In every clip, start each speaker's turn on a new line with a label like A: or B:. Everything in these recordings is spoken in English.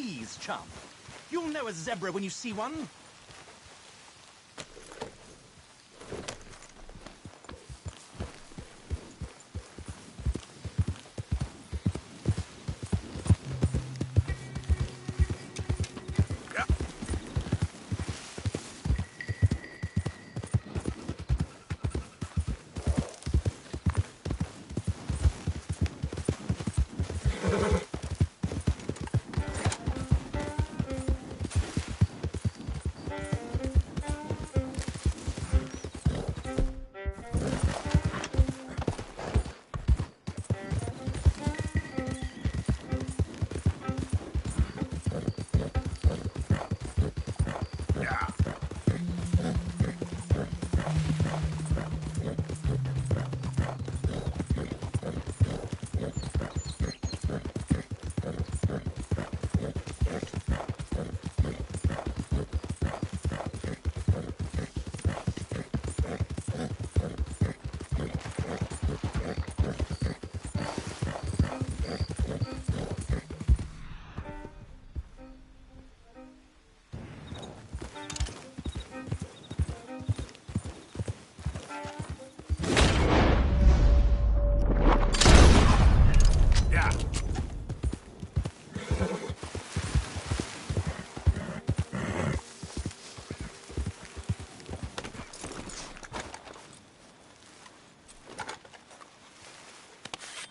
A: Please, chum. You'll know a zebra when you see one.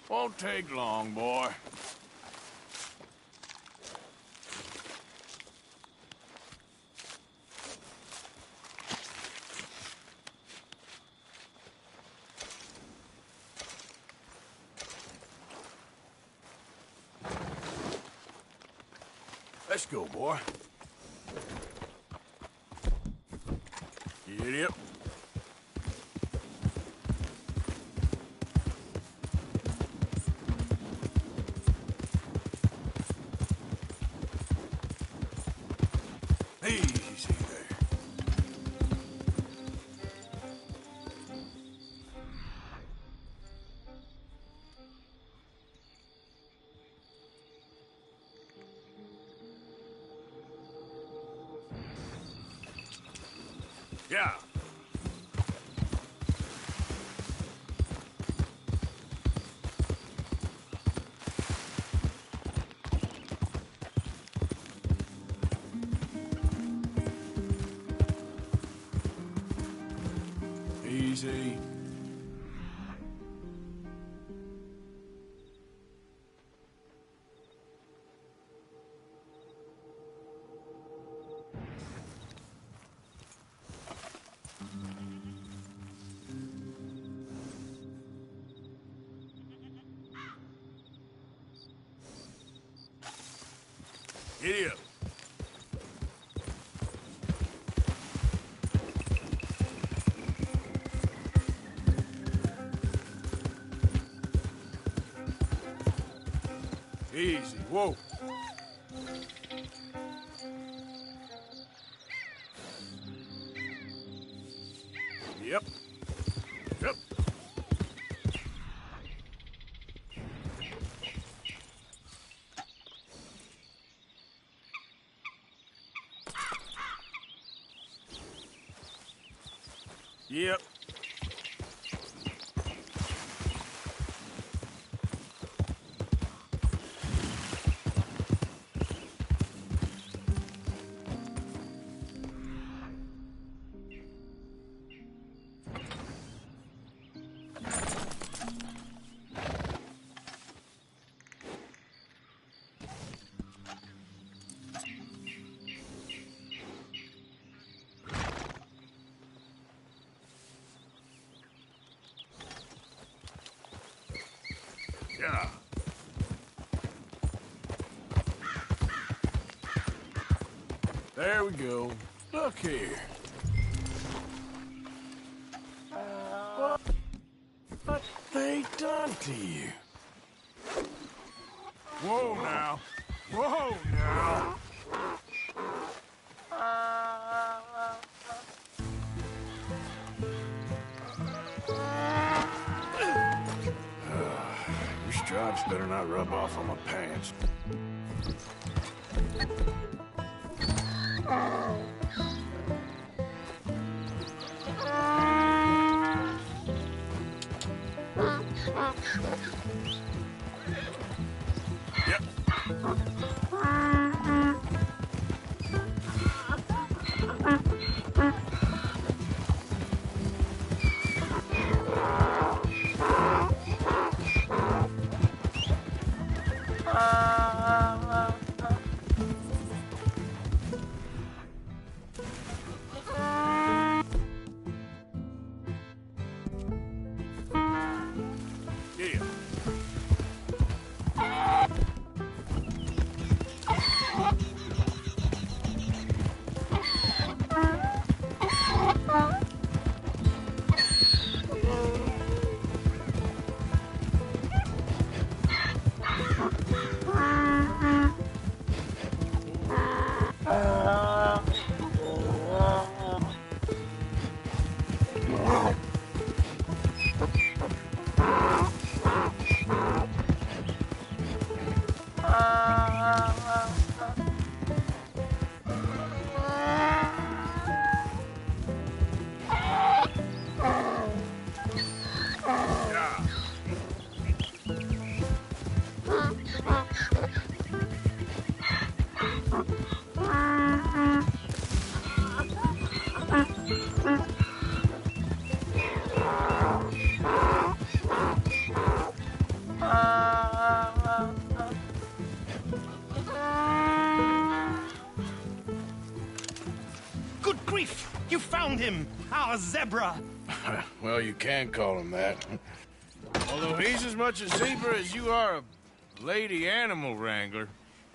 B: Won't take long, boy. Let's go, boy. You idiot. Easy there. Yeah. Easy. Idiot. Easy. Whoa. Yep. Yep. Yep. Yeah. There we go. Look here. What they done to you? Whoa now. Whoa now. Your stripes better not rub off on my pants. Yeah.
A: Good grief! You found him! Our zebra!
B: Well, you can call him that. Although he's as much a zebra as you are a lady animal wrangler.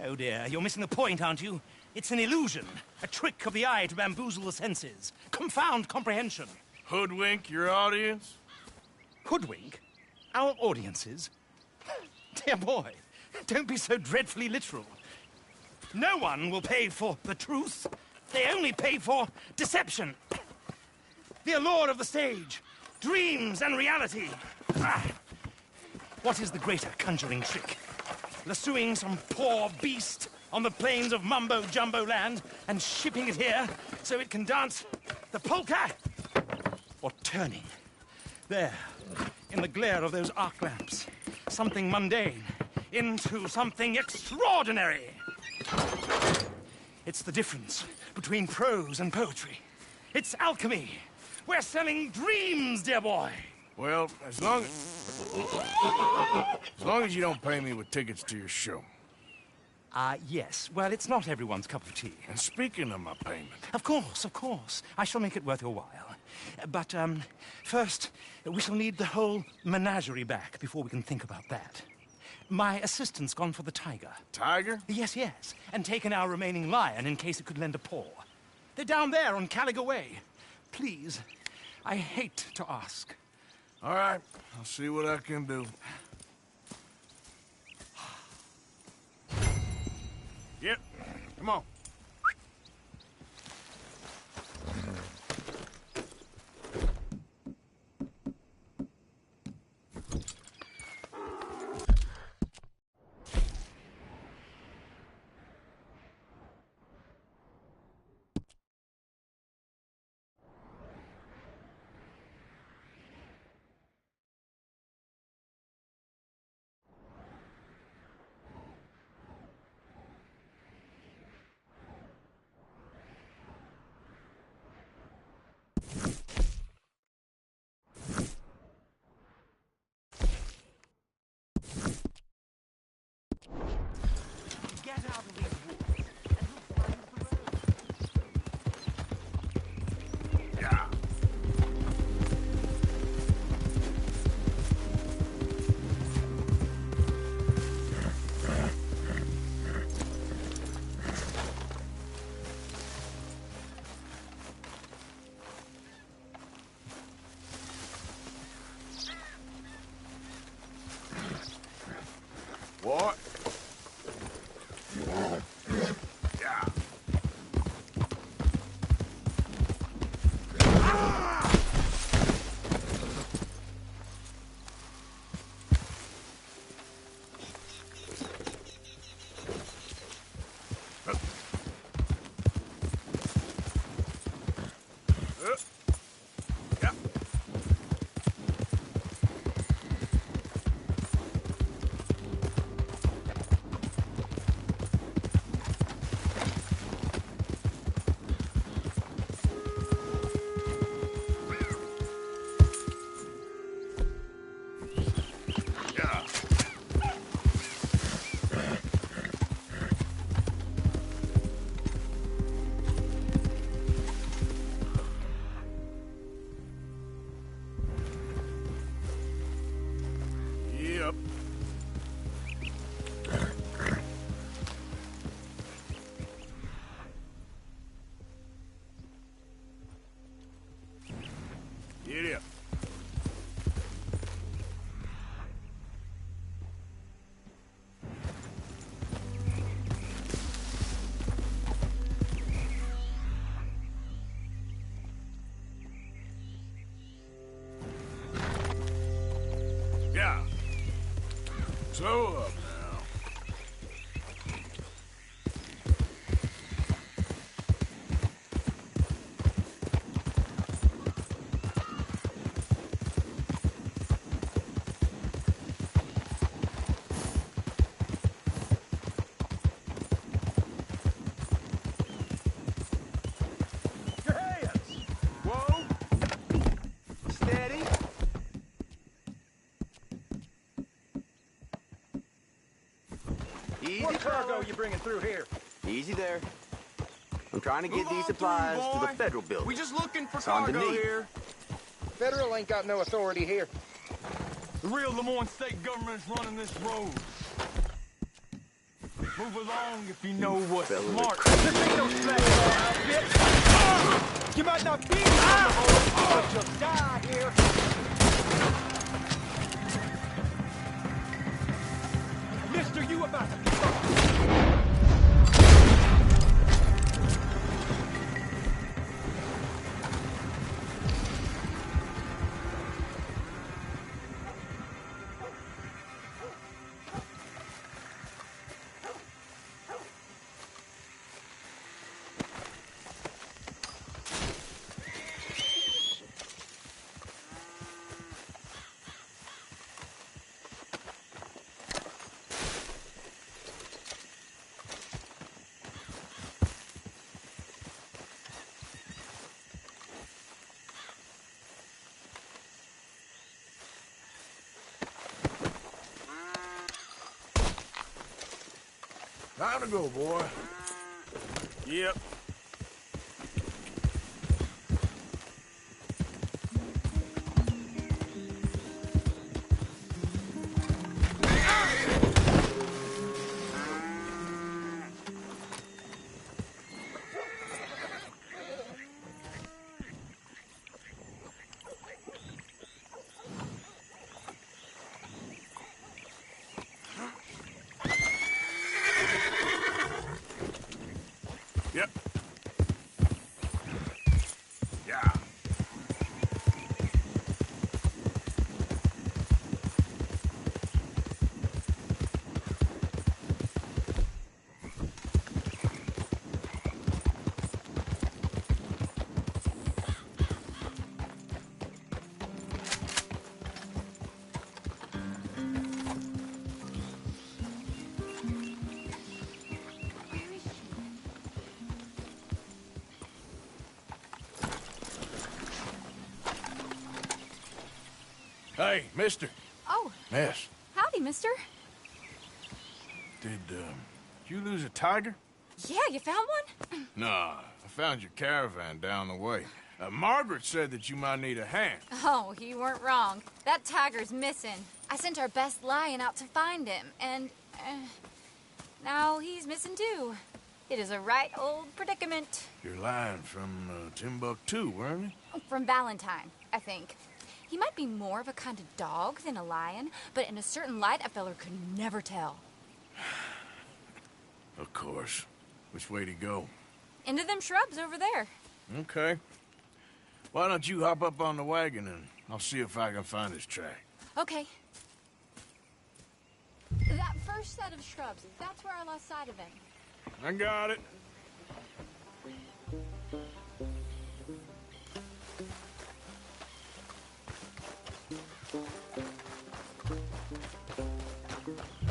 A: Oh dear, you're missing the point, aren't you? It's an illusion. A trick of the eye to bamboozle the senses. Confound comprehension.
B: Hoodwink your audience?
A: Hoodwink? Our audiences? Dear boy, don't be so dreadfully literal. No one will pay for the truth. They only pay for deception. The allure of the stage, dreams and reality. Ah. What is the greater conjuring trick? Lassoing some poor beast on the plains of mumbo-jumbo land and shipping it here so it can dance the polka? Or turning, there, in the glare of those arc lamps, something mundane into something extraordinary? It's the difference between prose and poetry. It's alchemy. We're selling dreams, dear boy.
B: Well, as long as you don't pay me with tickets to your show.
A: Yes. Well, it's not everyone's cup of tea.
B: And speaking of my payment...
A: Of course, of course. I shall make it worth your while. But, first, we shall need the whole menagerie back before we can think about that. My assistant's gone for the tiger.
B: Tiger?
A: Yes, yes. And taken our remaining lion in case it could lend a paw. They're down there on Caliga Way. Please, I hate to ask.
B: All right, I'll see what I can do. Yep, come on.
A: Get out of these woods and you'll find the road.
B: Yeah. What? Yeah. Slow up now.
C: Your hands! Whoa! Steady!
D: Easy,
C: What cargo
D: fella.
C: you bringing through here?
D: Easy there. I'm trying to get
C: Move
D: these
C: on
D: supplies
C: through,
D: to the
C: boy.
D: federal building.
C: We just looking for
D: It's on to
C: cargo
D: me.
C: here. Federal ain't got no authority here.
E: The real Lemoyne state government's running this road. Move along if you know what's
D: Fellas are
E: smart.
C: This ain't no slack outfit. Ah! You might not be but you'll die here. Mister, you about to...
B: Time to go, boy. Yep. Yep. Yeah. Hey, mister.
F: Oh,
B: Miss,
F: howdy, mister.
B: did you lose a tiger?
F: Yeah, you found one?
B: Nah, I found your caravan down the way. Margaret said that you might need a hand.
F: Oh, you weren't wrong. That tiger's missing. I sent our best lion out to find him, and now he's missing too. It is a right old predicament.
B: You're lying from Timbuktu, weren't you?
F: From Valentine, I think. He might be more of a kind of dog than a lion, but in a certain light, a feller could never tell.
B: Of course. Which way to go?
F: Into them shrubs over there.
B: Okay. Why don't you hop up on the wagon and I'll see if I can find his track.
F: Okay. That first set of shrubs, that's where I lost sight of him.
B: I got it.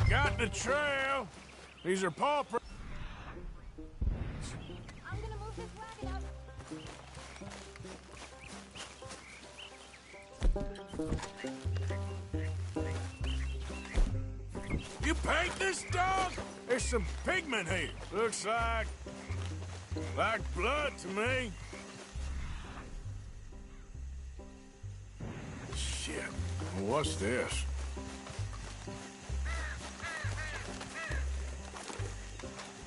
B: Got the trail. These are paw prints.
F: I'm gonna move this wagon up.
B: You paint this dog? There's some pigment here. Looks like blood to me. Shit. What's this?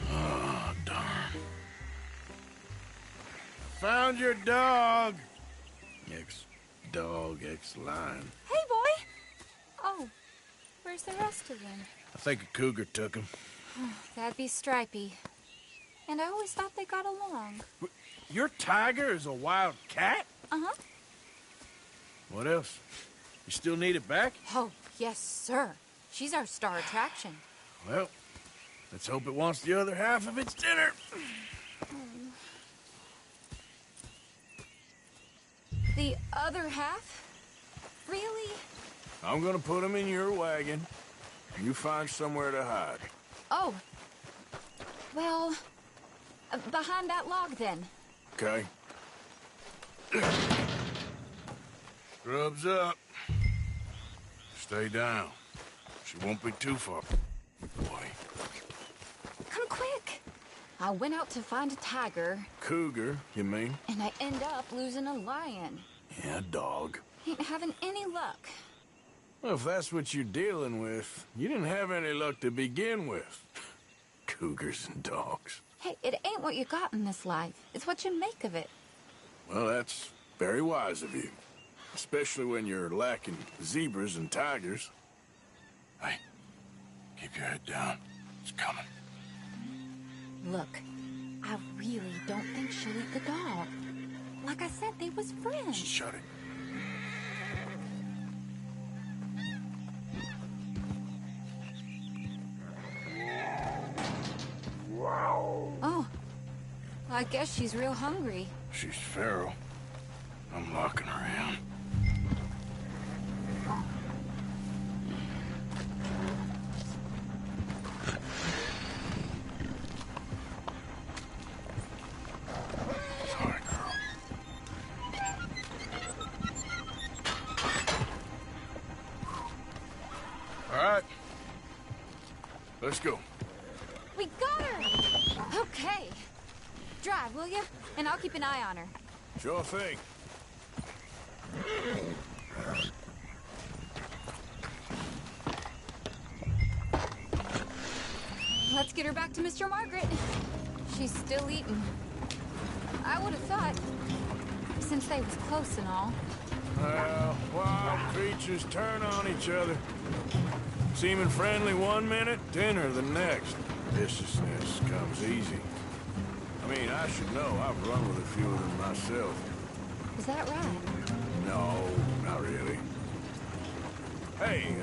B: Oh, darn. Found your dog. Ex-dog, ex-lion.
F: Hey, boy! Oh, where's the rest of them?
B: I think a cougar took him.
F: That'd be Stripey. And I always thought they got along.
B: Your tiger is a wild cat?
F: Uh-huh.
B: What else? You still need it back?
F: Oh, yes, sir. She's our star attraction.
B: Well, let's hope it wants the other half of its dinner.
F: The other half? Really?
B: I'm gonna put them in your wagon. You find somewhere to hide.
F: Oh. Well, behind that log, then.
B: Okay. Scrubs up. Stay down. She won't be too far. Boy.
F: Come quick. I went out to find a tiger,
B: Cougar, you mean?
F: and I end up losing a lion.
B: Yeah, dog.
F: Ain't having any luck.
B: Well, if that's what you're dealing with, you didn't have any luck to begin with. Cougars and dogs.
F: Hey, it ain't what you got in this life. It's what you make of it.
B: Well, that's very wise of you. Especially when you're lacking zebras and tigers. Hey, keep your head down. It's coming.
F: Look, I really don't think she'll eat the dog. Like I said, they was friends.
B: Shut it.
F: Oh, I guess she's real hungry.
B: She's feral. I'm locking her in. Sorry, girl. All right. Let's go.
F: We got her! Okay. Drive, will you? And I'll keep an eye on her.
B: Sure thing.
F: Let's get her back to Mr. Margaret. She's still eating. I would have thought, since they was close and all.
B: Well, wild creatures turn on each other. Seeming friendly one minute, dinner the next. Viciousness comes easy. I mean, I should know. I've run with a few of them myself.
F: Is that right?
B: No, not really. Hey,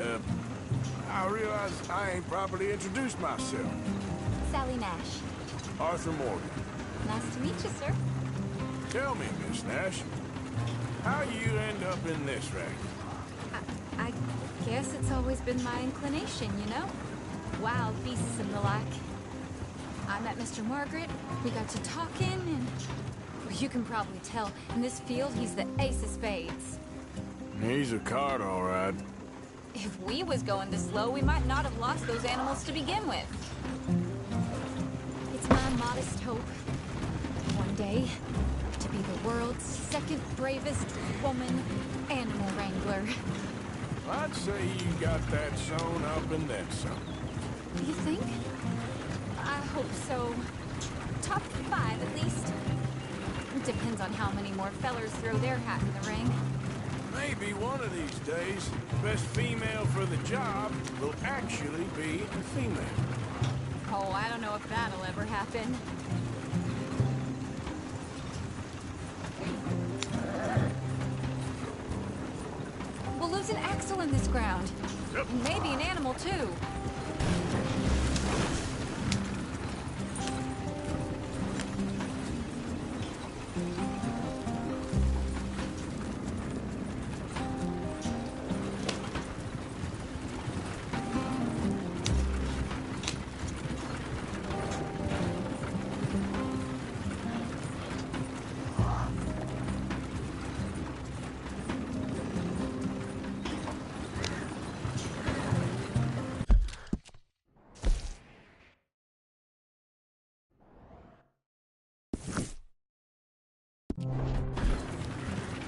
B: I realize I ain't properly introduced myself.
F: Sally Nash.
B: Arthur Morgan.
F: Nice to meet you, sir.
B: Tell me, Miss Nash, how you end up in this racket?
F: I guess it's always been my inclination, you know? Wild beasts and the like. I met Mr. Margaret, we got to talking, and well, you can probably tell, in this field, he's the ace of spades.
B: He's a card, all right.
F: If we was going this slow, we might not have lost those animals to begin with. It's my modest hope, one day, to be the world's second bravest woman animal wrangler.
B: I'd say you got that sewn up and then some.
F: You think? I hope so. Top 5, at least. Depends on how many more fellers throw their hat in the ring.
B: Maybe one of these days, the best female for the job will actually be a female.
F: Oh, I don't know if that'll ever happen. We'll lose an axle in this ground.
B: Yep.
F: Maybe an animal, too.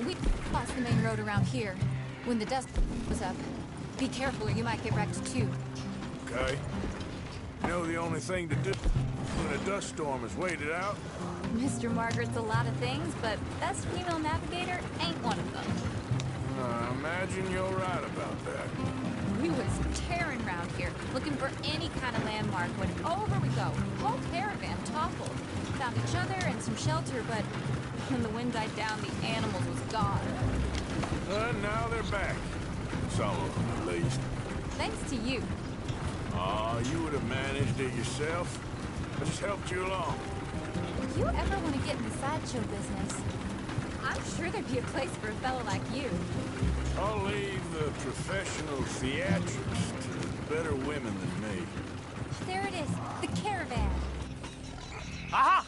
F: We lost the main road around here when the dust was up. Be careful or you might get wrecked too.
B: Okay. You know the only thing to do when a dust storm is wait it out?
F: Mr. Margaret's a lot of things, but best female navigator ain't one of them.
B: I imagine you're right about that.
F: We was tearing around here, looking for any kind of landmark when over we go. Whole caravan toppled. Found each other and some shelter, but when the wind died down, the animals was gone.
B: Now they're back. Some of them, at least.
F: thanks to you.
B: Aw, you would have managed it yourself. I just helped you along.
F: If you ever want to get in the sideshow business, I'm sure there'd be a place for a fellow like you.
B: I'll leave the professional theatrics to better women than me.
F: There it is, the caravan.
A: Aha!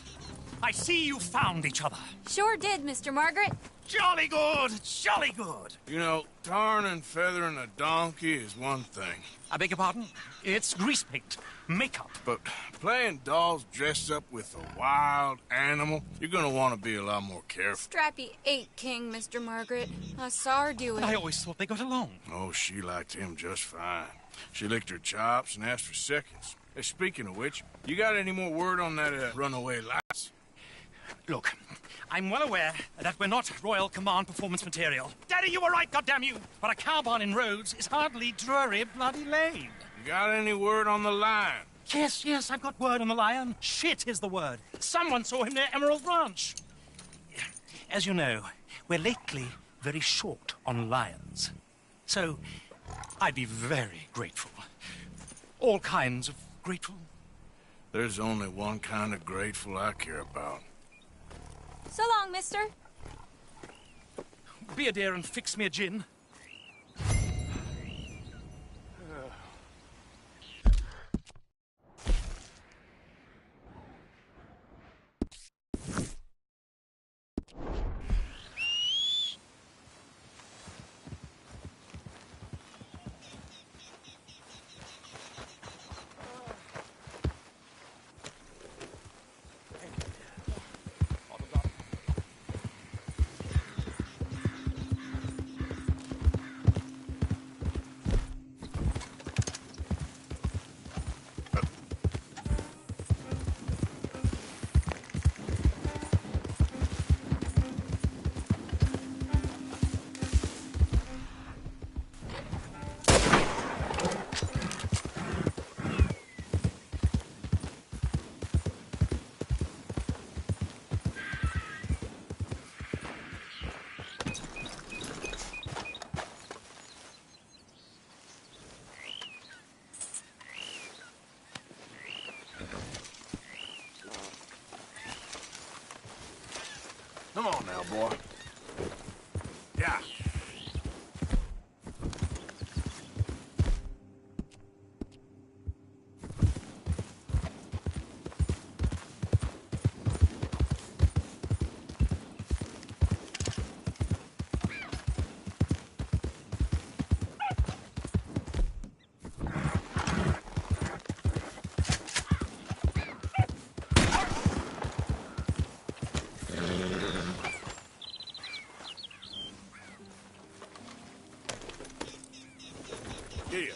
A: I see you found each other.
F: Sure did, Mr. Margaret.
A: Jolly good, jolly good.
B: You know, tarring and feathering a donkey is one thing.
A: I beg your pardon? It's grease paint, makeup.
B: But playing dolls dressed up with a wild animal, you're gonna want to be a lot more careful.
F: Strappy ate King, Mr. Margaret. I saw her do it.
A: I always thought they got along.
B: Oh, she liked him just fine. She licked her chops and asked for seconds. Hey, speaking of which, you got any more word on that runaway lass?
A: Look, I'm well aware that we're not Royal Command performance material. Daddy, you were right, goddammit you! But a cow barn in Rhodes is hardly Drury Bloody Lane.
B: You got any word on the lion?
A: Yes, I've got word on the lion. Shit is the word. Someone saw him near Emerald Ranch. As you know, we're lately very short on lions. So, I'd be very grateful. All kinds of grateful.
B: There's only one kind of grateful I care about.
F: So long, mister.
A: Be a dear and fix me a gin.
B: Come on now, boy. Yeah. Yeah.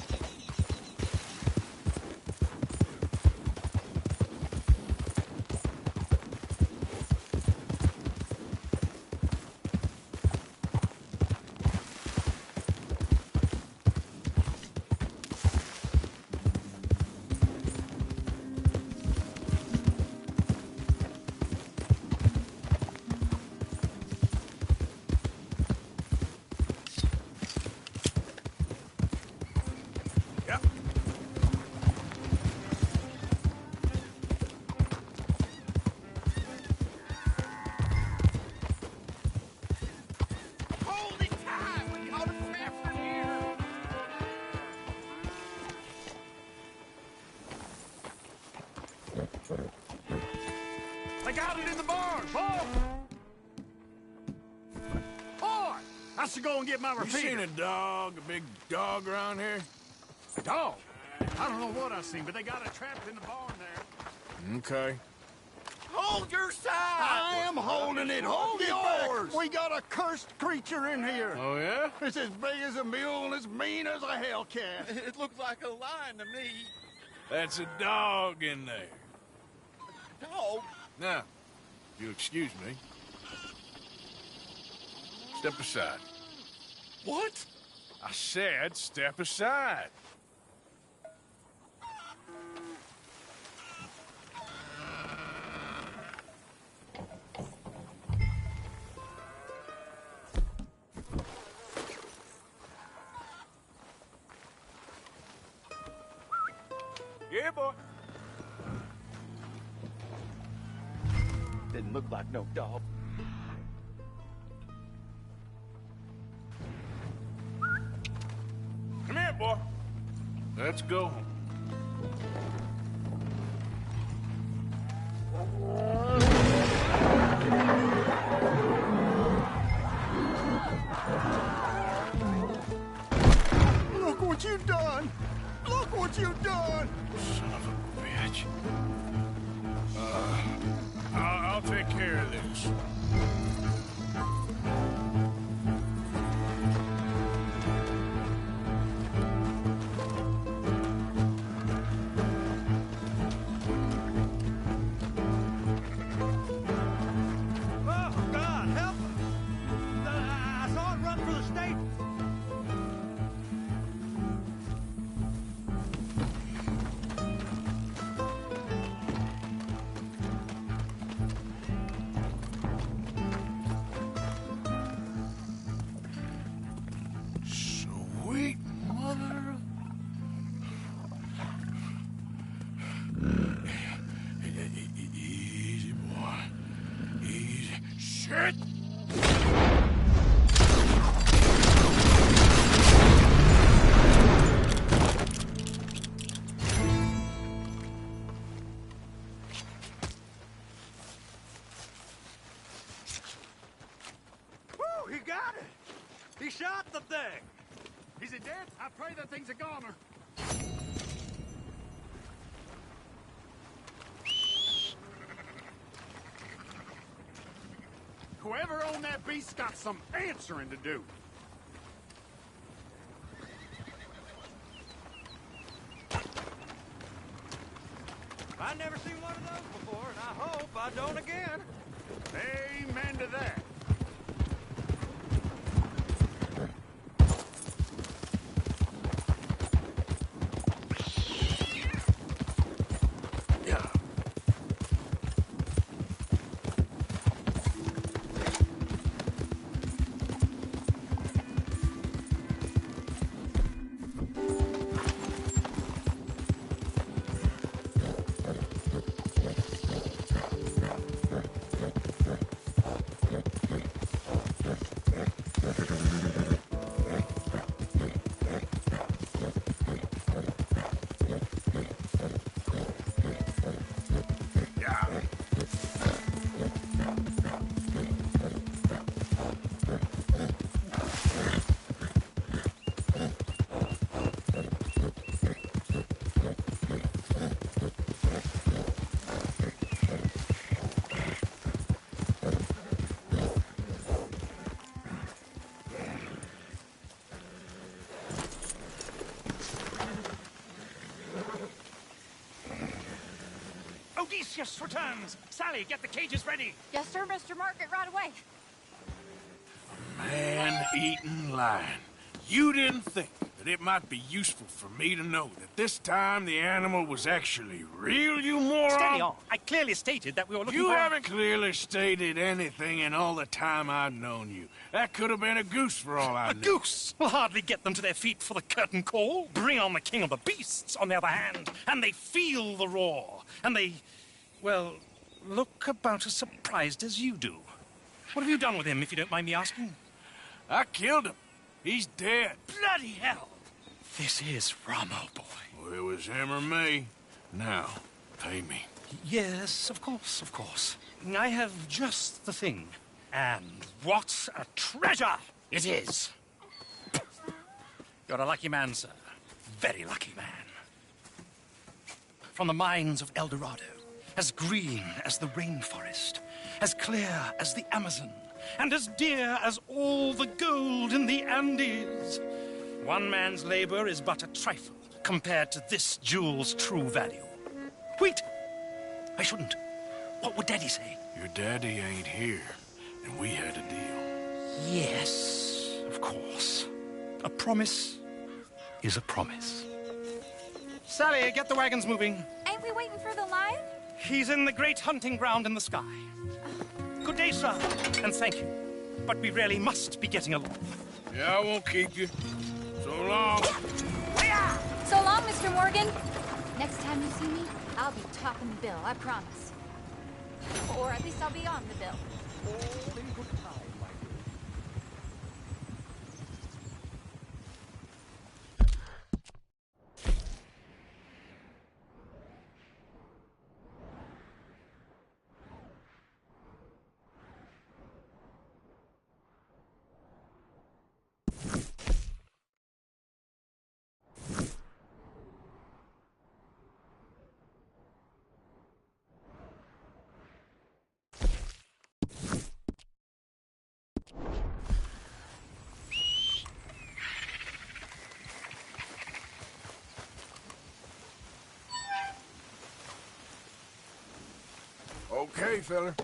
E: They got it in the barn, boy! Boy! I should go and get my
B: You
E: repeater.
B: seen a big dog around here?
E: A dog? I don't know what I seen, but they got it trapped in the barn there.
B: Okay.
E: Hold your side! I am holding it. Hold yours! We got a cursed creature in here.
B: Oh, yeah?
E: It's as big as a mule and as mean as a hellcat.
G: It looks like a lion to me.
B: That's a dog in there.
G: Dog?
B: Now, if you'll excuse me. Step aside.
G: What?
B: I said step aside.
C: Yeah, boy.
E: Didn't look like no dog.
B: Come here, boy. Let's go home.
E: Look what you done! Look what you done!
B: Son of a bitch. I'll take care of this.
C: Oh, God, help us! I saw it run for the stable.
B: Sweet mother of... Easy, boy. Easy. Shit!
C: Woo, he got it! He shot the thing!
E: Is it dead? I pray that thing's a goner. Whoever owned that beast's got some answering to do.
C: I've never seen one of those before, and I hope I don't again.
E: Amen to that.
A: Odysseus returns! Sally, get the cages ready!
F: Yes, sir, Mr. Margaret, right away.
B: Man-eating lion. You didn't think that it might be useful for me to know that this time the animal was actually real, you moron?
A: Steady on. I clearly stated that we were looking
B: You
A: for...
B: haven't clearly stated anything in all the time I've known you. That could have been a goose for all I
A: A
B: knew.
A: goose will hardly get them to their feet for the curtain call. Bring on the king of the beasts, on the other hand, and they feel the roar. And they, well, look about as surprised as you do. What have you done with him, if you don't mind me asking?
B: I killed him. He's dead.
A: Bloody hell! This is Ramo, boy.
B: Well, it was him or me. Now, pay me.
A: Yes, of course, of course. I have just the thing. And what a treasure it is! You're a lucky man, sir. Very lucky man. From the mines of El Dorado, as green as the rainforest, as clear as the Amazon, and as dear as all the gold in the Andes. One man's labor is but a trifle compared to this jewel's true value. Wait! I shouldn't. What would Daddy say?
B: Your daddy ain't here, and we had a deal.
A: Yes, of course. A promise is a promise. Sally, get the wagons moving.
F: Ain't we waiting for the lion?
A: He's in the great hunting ground in the sky. Good day, sir, and thank you. But we really must be getting along.
B: Yeah, I won't keep you. So long.
F: So long, Mr. Morgan. Next time you see me, I'll be topping the bill, I promise. Or at least I'll be on the bill.
C: All in good time, my dear.
B: Okay, fella.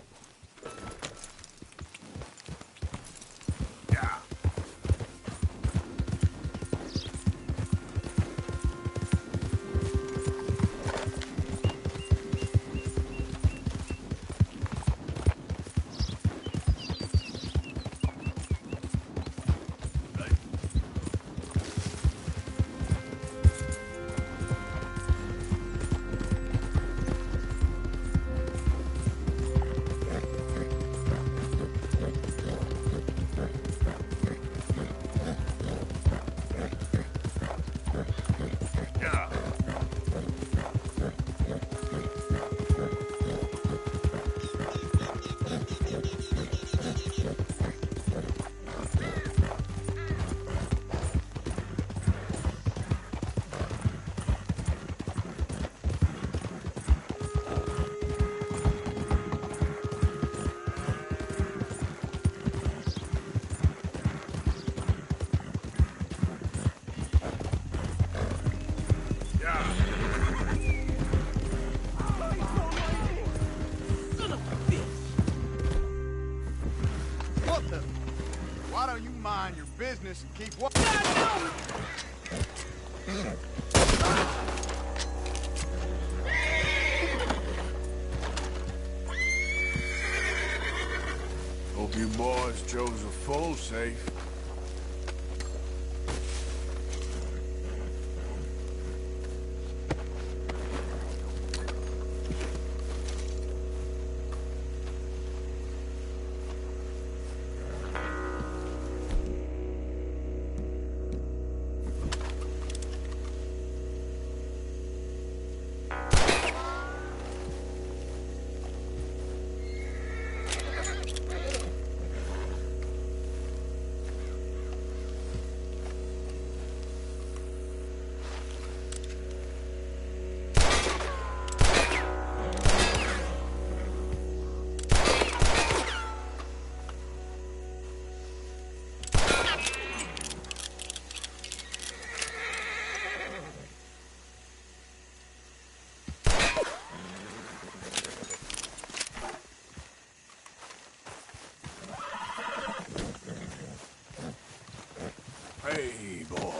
B: Yeah.
E: What the? Why don't you mind your business and keep what?
B: Hope you boys chose a full safe. Hey, boy.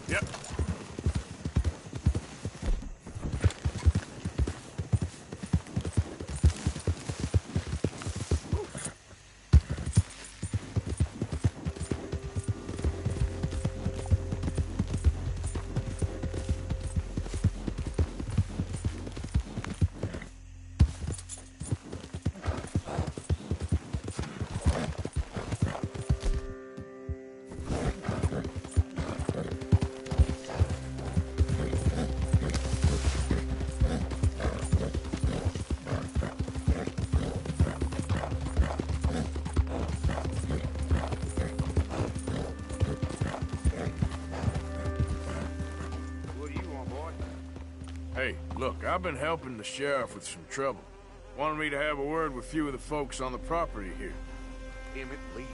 B: Yep. Hey, look, I've been helping the sheriff with some trouble. Wanted me to have a word with a few of the folks on the property here.
H: Emmett Leisure.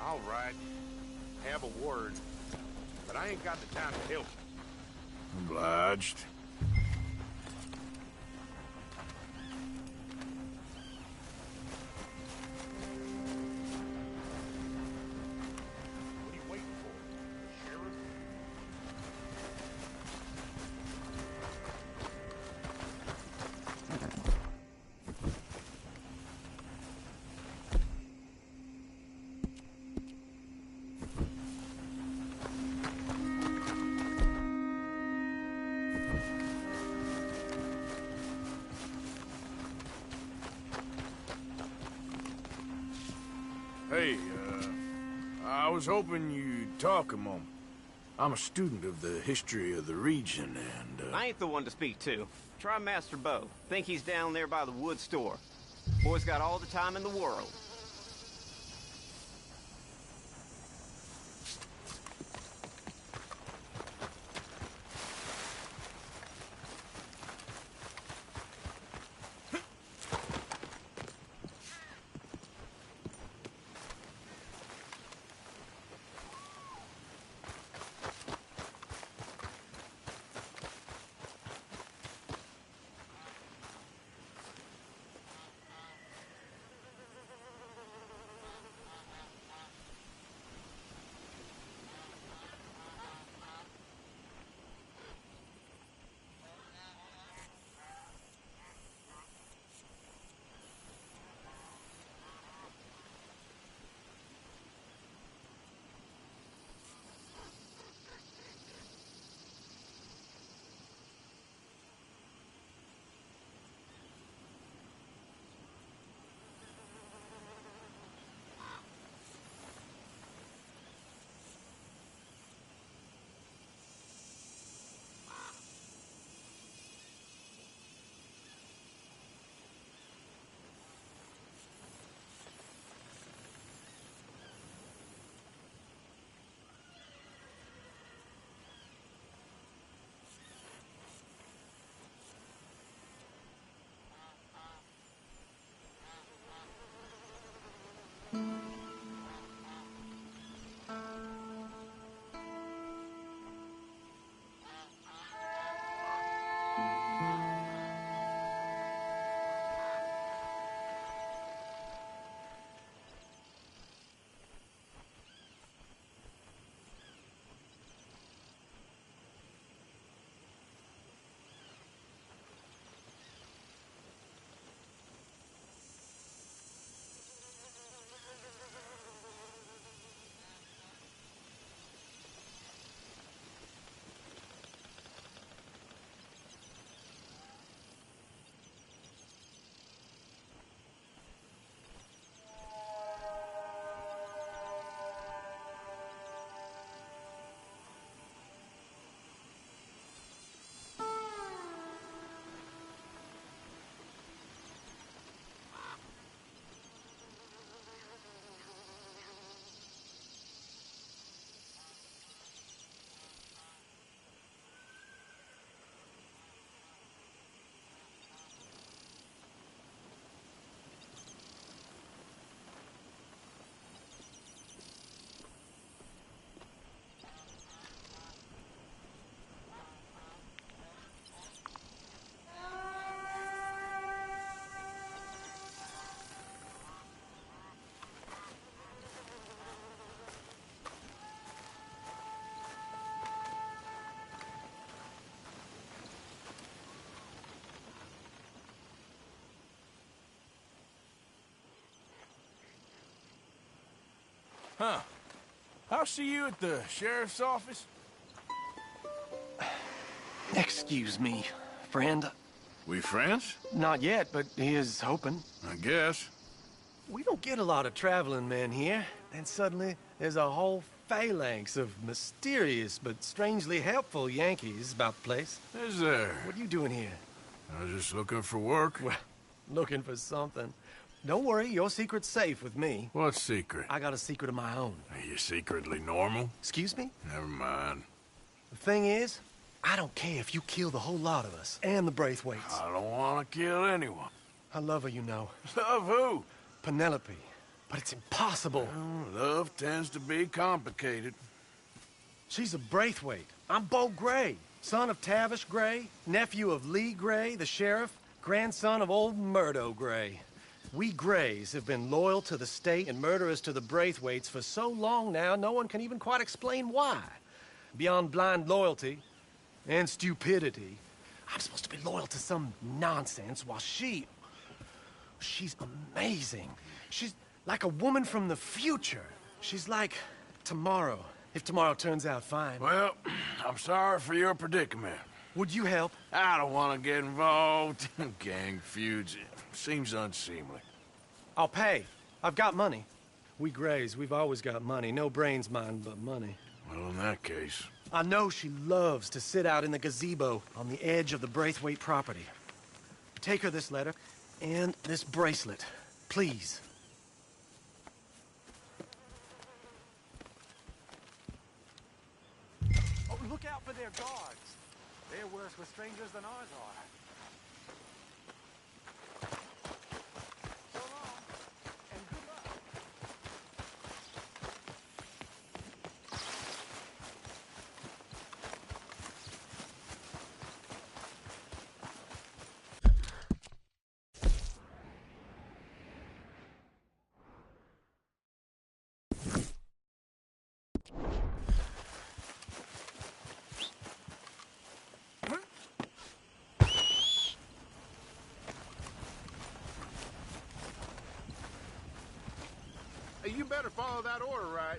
H: All right. Have a word. But I ain't got the time to help you.
B: Obliged.
H: What are you waiting for? Sheriff?
B: Hey, I was hoping you'd talk a moment. I'm a student of the history of the region, and,
D: I ain't the one to speak to. Try Master Bo. Think he's down there by the wood store. Boy's got all the time in the world.
B: Huh. I'll see you at the sheriff's office.
C: Excuse me, friend.
B: We friends?
C: Not yet, but he is hoping.
B: I guess.
C: We don't get a lot of traveling men here. Then suddenly, there's a whole phalanx of mysterious but strangely helpful Yankees about the place.
B: Is there?
C: What are you doing here?
B: I was just looking for work.
C: Well, looking for something. Don't worry, your secret's safe with me.
B: What secret?
C: I got a secret of my own.
B: Are you secretly normal?
C: Excuse me?
B: Never mind.
C: The thing is, I don't care if you kill the whole lot of us, and the Braithwaites.
B: I don't want to kill anyone.
C: I love her, you know.
B: Love who?
C: Penelope. But it's impossible.
B: Well, love tends to be complicated.
C: She's a Braithwaite. I'm Bo Gray, son of Tavish Gray, nephew of Lee Gray, the sheriff, grandson of old Murdo Gray. We Grays have been loyal to the state and murderers to the Braithwaites for so long now, no one can even quite explain why. Beyond blind loyalty and stupidity, I'm supposed to be loyal to some nonsense while she's amazing. She's like a woman from the future. She's like tomorrow, if tomorrow turns out fine.
B: Well, I'm sorry for your predicament.
C: Would you help?
B: I don't want to get involved. Gang feuds. Seems unseemly.
C: I'll pay. I've got money. We Grays, we've always got money. No brains, mind, but money.
B: Well, in that case...
C: I know she loves to sit out in the gazebo on the edge of the Braithwaite property. Take her this letter and this bracelet, please. Oh, look out for their guards. They're worse with strangers than ours are. So long, and good luck.
H: Hey, you better follow that order right.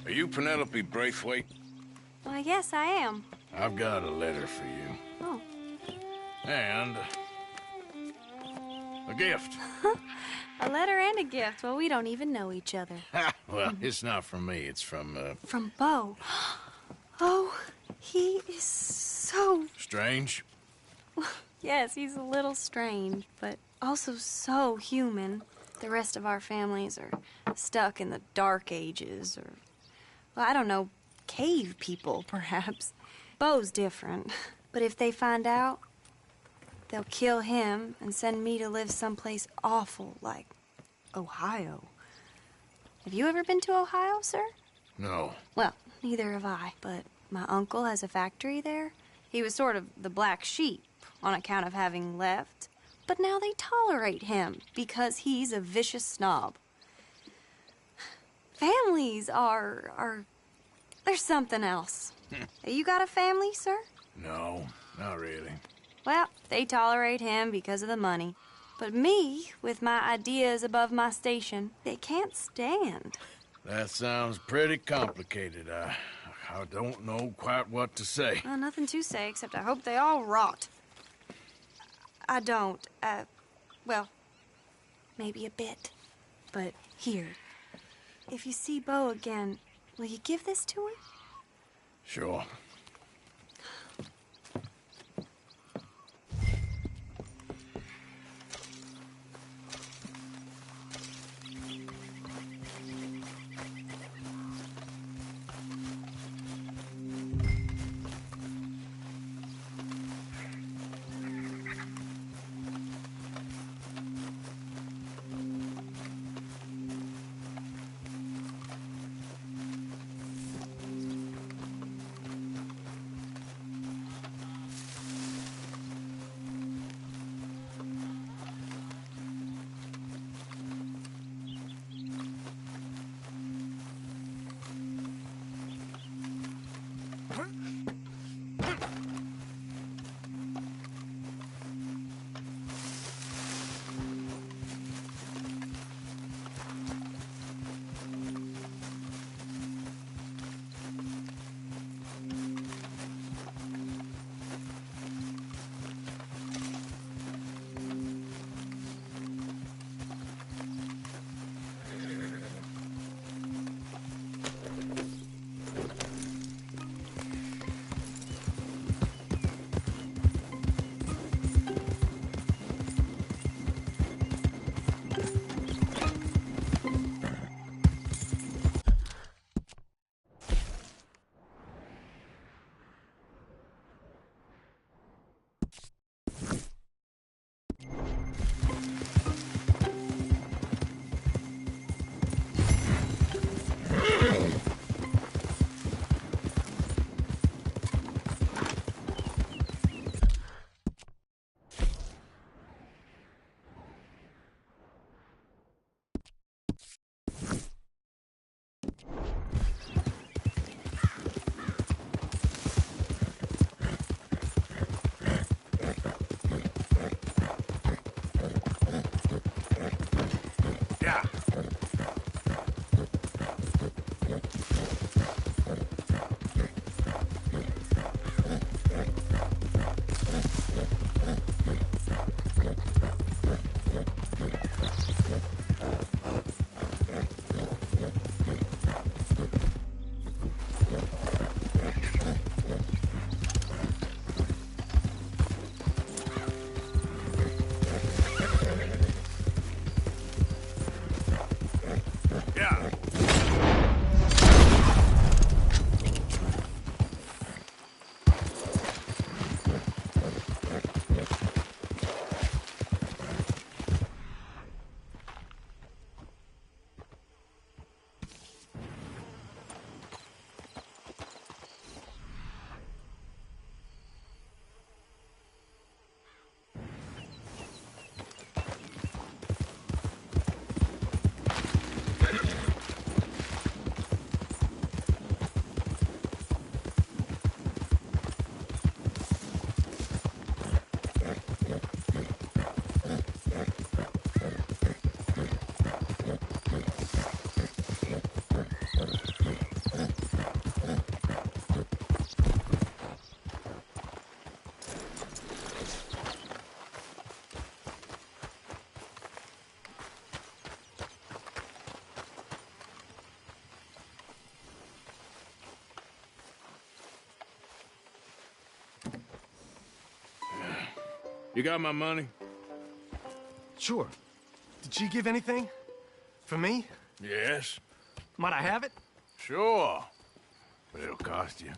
B: Are you Penelope Braithwaite?
I: Why, yes, I am.
B: I've got a letter for you.
I: Oh.
B: And a gift.
I: A letter and a gift. Well, we don't even know each other.
B: Well, it's not from me. It's from,
I: From Beau. Oh, He is so...
B: Strange?
I: Yes, he's a little strange, but also so human. The rest of our families are stuck in the Dark Ages, or, well, I don't know, cave people, perhaps. Beau's different. But if they find out, they'll kill him and send me to live someplace awful like Ohio. Have you ever been to Ohio, sir?
B: No.
I: Well, neither have I, but my uncle has a factory there. He was sort of the black sheep on account of having left, but now they tolerate him because he's a vicious snob. Families are there's something else. You got a family, sir?
B: No, not really.
I: Well, they tolerate him because of the money. But me, with my ideas above my station, they can't stand.
B: That sounds pretty complicated. I don't know quite what to say.
I: Well, nothing to say, except I hope they all rot. I don't, well, maybe a bit. But here, if you see Beau again, will you give this to him?
B: Sure. You got my money?
C: Sure. Did she give anything? For me?
B: Yes.
C: Might I have it?
B: Sure. But it'll cost you.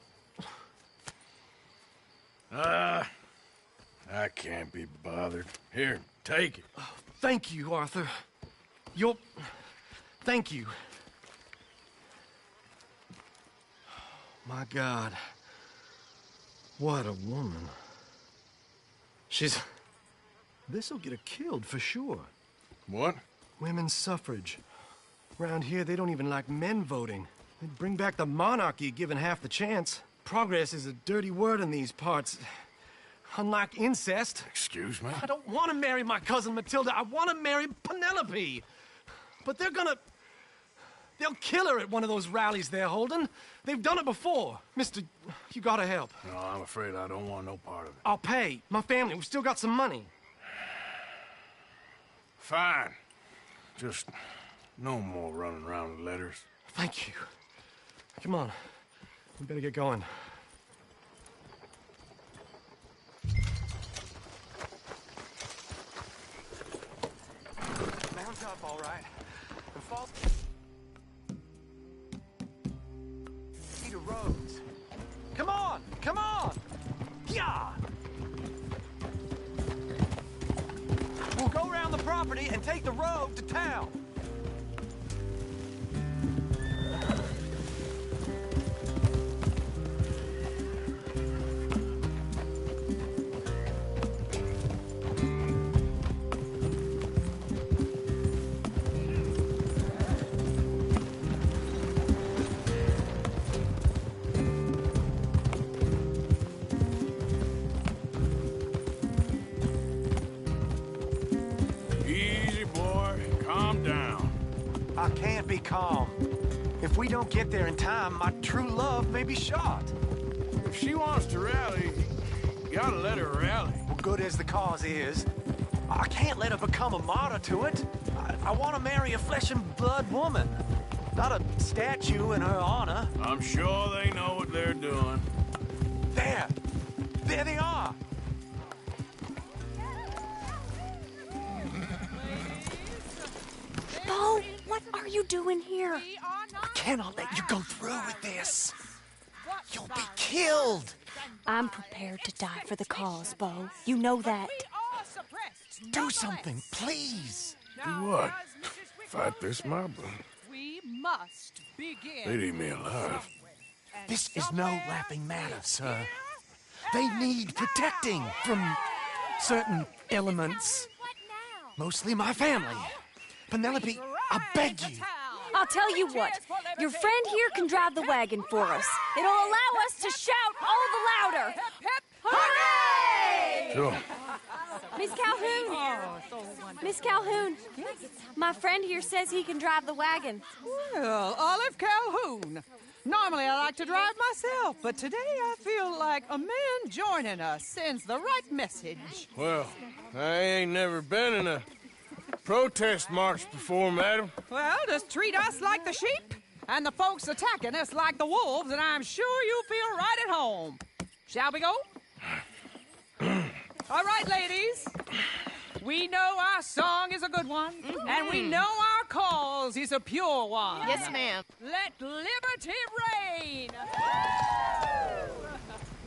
B: I can't be bothered. Here, take it.
C: Oh, thank you, Arthur. Thank you. My God. What a woman. This'll get her killed for sure.
B: What?
C: Women's suffrage. Around here, they don't even like men voting. They'd bring back the monarchy given half the chance. Progress is a dirty word in these parts. Unlike incest.
B: Excuse me?
C: I don't want to marry my cousin Matilda. I want to marry Penelope. But they'll kill her at one of those rallies they're holding. They've done it before. Mister, you gotta help.
B: No, I'm afraid I don't want no part of it.
C: I'll pay. My family, we've still got some money.
B: Fine. Just no more running around with letters.
C: Thank you. Come on. We better get going. Mount up, all right. And fall... Peter Rhodes. Come on! Come on! Yeah! We'll go around the property and take the road to town. I can't be calm. If we don't get there in time, my true love may be shot.
B: If she wants to rally, you gotta let her rally.
C: Well, good as the cause is, I can't let her become a martyr to it. I want to marry a flesh and blood woman, not a statue in her honor.
B: I'm sure they know what they're doing.
C: There! There they are!
I: Bo, what are you doing here?
C: I cannot let you go through with this. You'll be killed.
I: I'm prepared to die for the cause, Bo. You know that.
C: Do something, please.
B: Do what? Fight this mob?
J: We must begin.
B: They'd eat me alive.
C: This is no laughing matter, sir. They need protecting from certain elements. Mostly my family. Penelope, I beg you.
I: I'll tell you what. Your friend here can drive the wagon for us. It'll allow us to shout all the louder. Hooray!
B: Sure.
I: Miss Calhoun. Miss Calhoun. My friend here says he can drive the wagon.
J: Well, Olive Calhoun. Normally I like to drive myself, but today I feel like a man joining us sends the right message.
B: Well, I ain't never been in a protest march before, madam.
J: Well, just treat us like the sheep, and the folks attacking us like the wolves, and I'm sure you feel right at home. Shall we go? All right, ladies. We know our song is a good one, and we know our cause is a pure one.
K: Yes, ma'am.
J: Let liberty reign!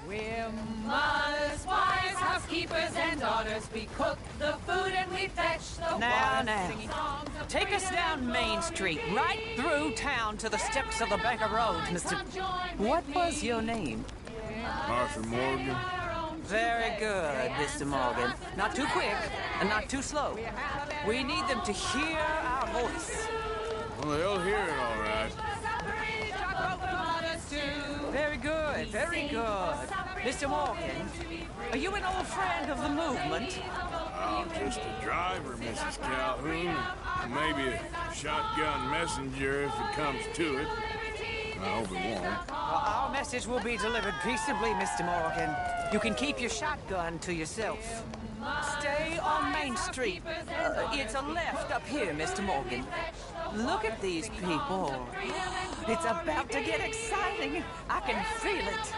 J: We're mothers, wives, housekeepers, and daughters. We cook the food and we fetch the water.
K: Now, take us down Main Street, right through town to the steps of the Bank of Rhodes, Mr. What was your name?
B: Arthur Morgan.
K: Very good, Mr. Morgan. Not too quick and not too slow. We need them to hear our voice.
B: Well, they'll hear it all right.
K: Very good, very good. Mr. Morgan, are you an old friend of the movement?
B: I'm just a driver, Mrs. Calhoun. Maybe a shotgun messenger if it comes to it. I hope it won't.
K: Well, our message will be delivered peaceably, Mr. Morgan. You can keep your shotgun to yourself. Stay on Main Street. It's a left up here, Mr. Morgan. Look at these people. It's about to get exciting. I can feel it.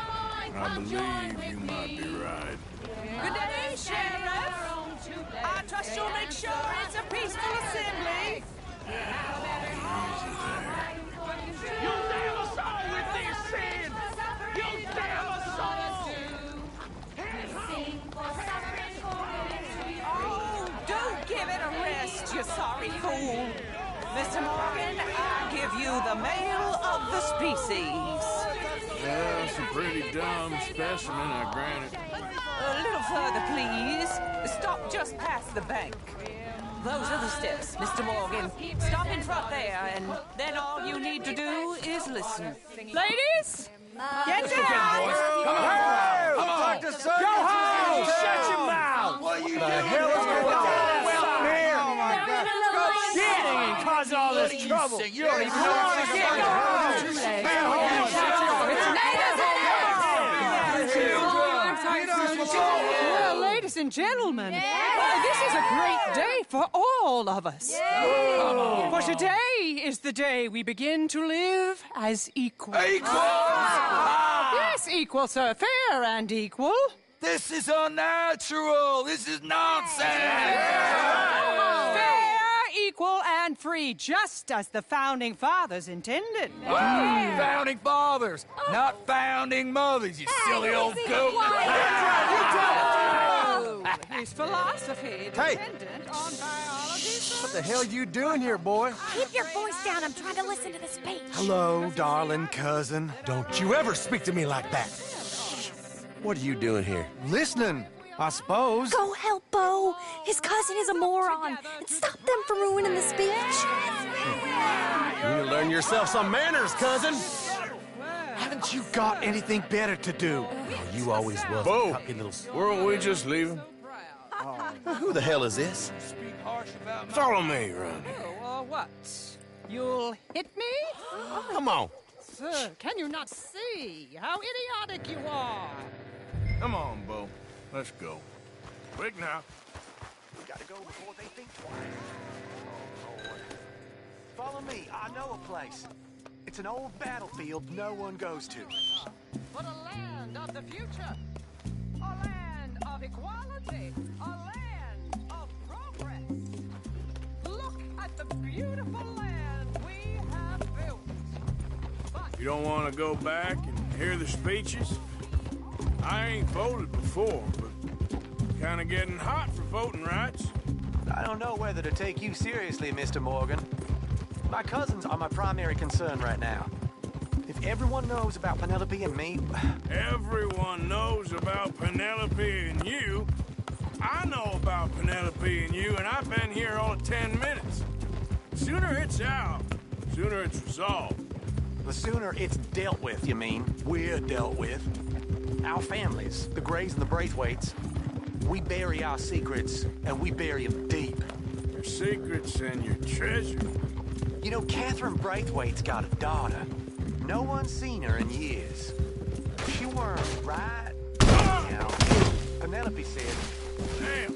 B: I believe you might be right.
K: Good day, Sheriff.
E: You'll damn us all with this sin! You'll damn us all!
K: Oh, don't give it a rest, you sorry fool. Mr. Morgan, I give you the male of the species.
B: Yeah, it's a pretty dumb specimen, I grant it.
K: A little further, please. Stop just past the bank. Those are the steps, Mr. Morgan. Stop in front there, and then all you need to do is listen.
J: Ladies, get down!
C: Come on! Come on! Go home! Shut your mouth! What the hell is going on? Welcome here! Oh my God! Shit! And causing all this trouble. You don't even know what to get. Go home!
J: Well, ladies and gentlemen, this is a great day for all of us. For today is the day we begin to live as equals. Yes, equal, sir. Fair and equal.
E: This is unnatural! This is nonsense!
J: Fair, equal, and free, just as the Founding Fathers intended.
E: Founding fathers, not founding mothers, you silly old goat!
J: His philosophy dependent on biology.
C: What the hell you doing here, boy?
L: Keep your voice down. I'm trying to listen to the speech.
C: Hello, darling cousin. Don't you ever speak to me like that.
M: What are you doing here?
C: Listening, I suppose.
L: Go help Bo. His cousin is a moron. And stop them from ruining the speech.
C: You need to learn yourself some manners, cousin. Haven't you got anything better to do?
M: Oh, you always was.
B: Bo, weren't we just leaving?
M: Who the hell is this?
B: Follow me, Ron.
J: What? You'll hit me?
C: Come on.
J: Sir, can you not see how idiotic you are?
B: Come on, Bo. Let's go. Quick now.
E: We gotta go before they think twice. Oh, Lord. Follow me. I know a place. It's an old battlefield no one goes to.
J: But a land of the future. A land of equality. A land of progress. Look at the beautiful land we have built.
B: You don't want to go back and hear the speeches? I ain't voted before, but kind of getting hot for voting rights.
E: I don't know whether to take you seriously, Mr. Morgan. My cousins are my primary concern right now. If everyone knows about Penelope and me...
B: Everyone knows about Penelope and you. I know about Penelope and you, and I've been here all of 10 minutes. Sooner it's out, sooner it's resolved.
E: The sooner it's dealt with, you mean, we're dealt with. Our families, the Grays and the Braithwaites, we bury our secrets, and we bury them deep.
B: Your secrets and your treasure.
E: You know, Catherine Braithwaite's got a daughter. No one's seen her in years. She weren't right. Now, Penelope said...
B: Damn.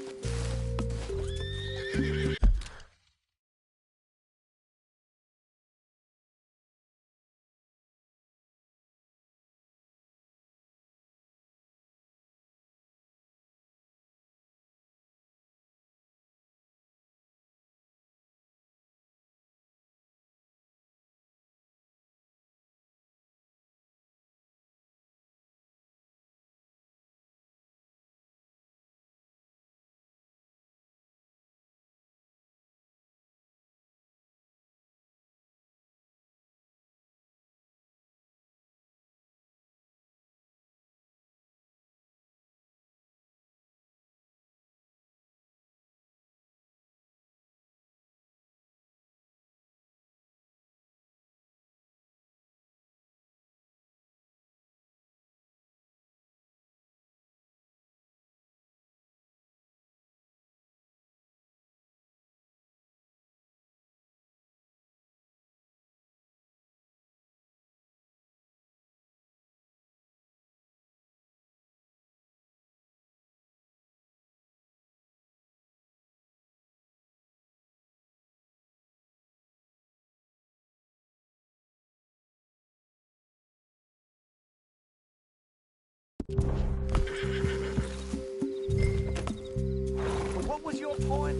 E: What was your point?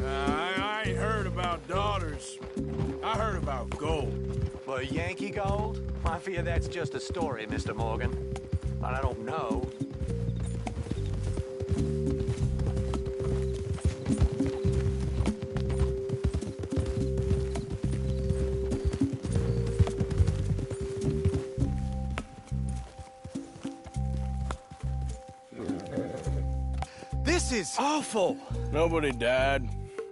B: I ain't heard about daughters
E: The Yankee Gold? I fear that's just a story, Mr. Morgan. But I don't know.
C: This is awful.
B: Nobody died.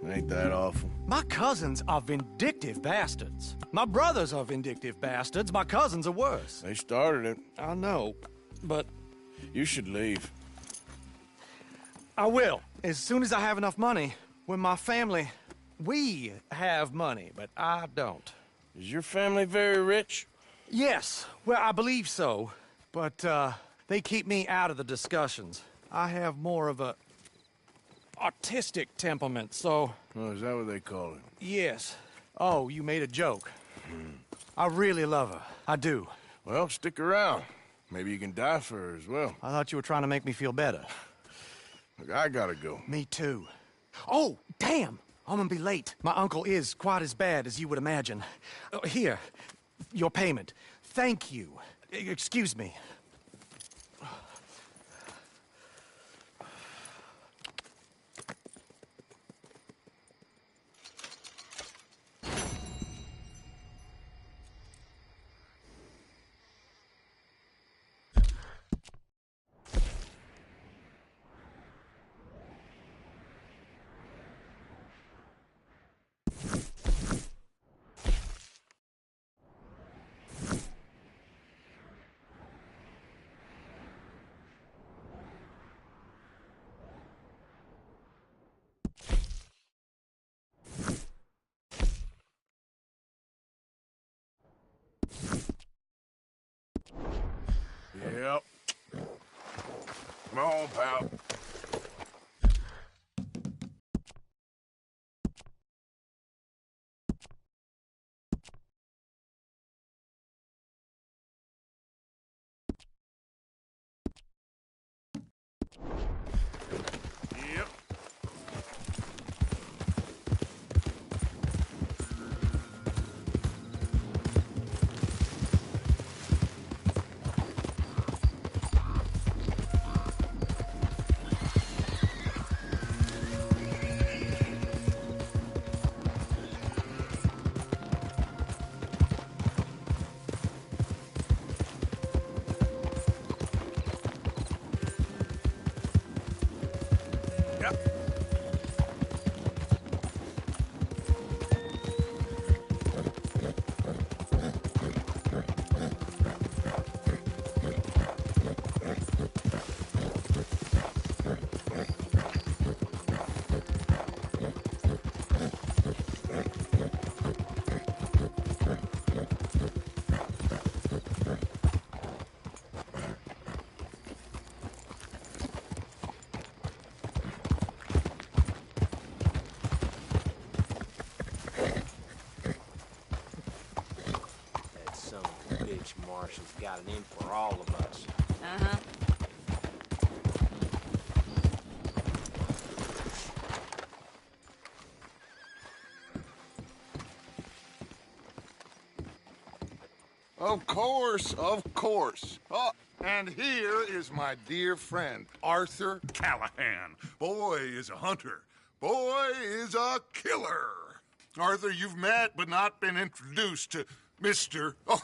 B: Ain't that awful?
C: My cousins are vindictive bastards. My brothers are vindictive bastards. My cousins are worse.
B: They started it.
C: I know, but
B: You should leave.
C: I will, as soon as I have enough money. When my family, we have money, but I don't.
B: Is your family very rich?
C: Yes, well, I believe so, but they keep me out of the discussions. I have more of a artistic temperament, so...
B: Oh, is that what they call it?
C: Yes. Oh, you made a joke. I really love her. I do.
B: Well, stick around. Maybe you can die for her as well.
C: I thought you were trying to make me feel better.
B: Look, I gotta go.
C: Me too. Oh, damn! I'm gonna be late. My uncle is quite as bad as you would imagine. Here, your payment. Thank you. Excuse me.
B: Yep. Come on, pal. Yep.
M: Marshall's got it in for all of us.
I: Uh-huh.
H: Of course, of course. Oh, and here is my dear friend, Arthur Callahan. Boy is a hunter. Boy is a killer. Arthur, you've met but not been introduced to Mr. Oh,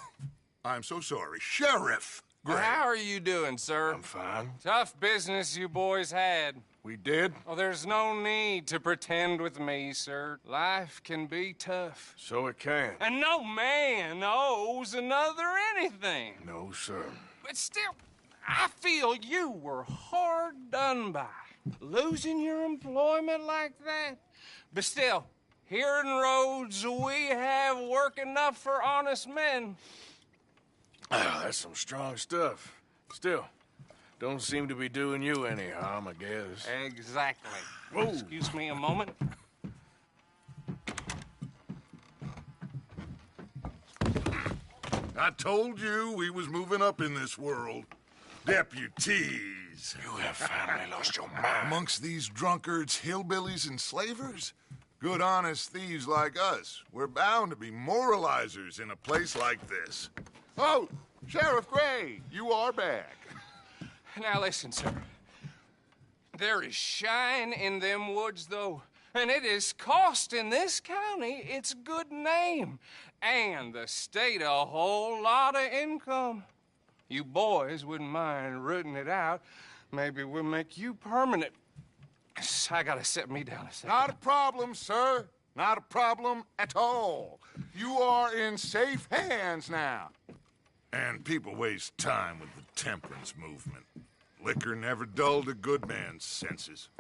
H: I'm so sorry, Sheriff Gray.
N: Well, how are you doing, sir?
B: I'm fine.
N: Tough business you boys had.
B: We did?
N: Oh, there's no need to pretend with me, sir. Life can be tough.
B: So it can.
N: And no man owes another anything.
B: No, sir.
N: But still, I feel you were hard done by. Losing your employment like that. But still, here in Rhodes, we have work enough for honest men.
B: Oh, that's some strong stuff. Still, don't seem to be doing you any harm, I guess.
N: Exactly.
B: Whoa.
N: Excuse me a moment.
H: I told you we was moving up in this world. Deputies.
B: You have finally lost your mind.
H: Amongst these drunkards, hillbillies, and slavers? Good, honest thieves like us. We're bound to be moralizers in a place like this. Oh, Sheriff Gray, you are back.
N: Now listen, sir. There is shine in them woods, though, and it is costing this county its good name and the state a whole lot of income. You boys wouldn't mind rooting it out. Maybe we'll make you permanent. I gotta sit me down a second.
H: Not a problem, sir. Not a problem at all. You are in safe hands now. And people waste time with the temperance movement. Liquor never dulled a good man's senses.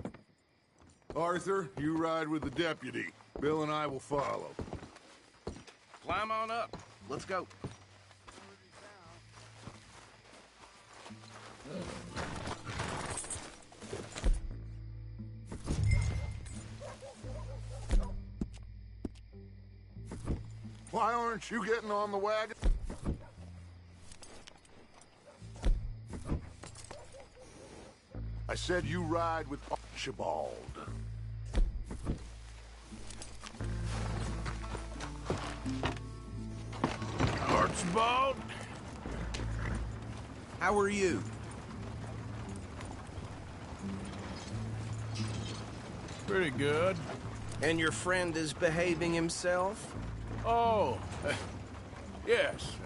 H: Arthur, you ride with the deputy. Bill and I will follow.
O: Climb on up. Let's go.
H: Why aren't you getting on the wagon? I said you ride with Archibald.
B: Archibald?
O: How are you?
B: Pretty good.
O: And your friend is behaving himself?
B: Oh, yes.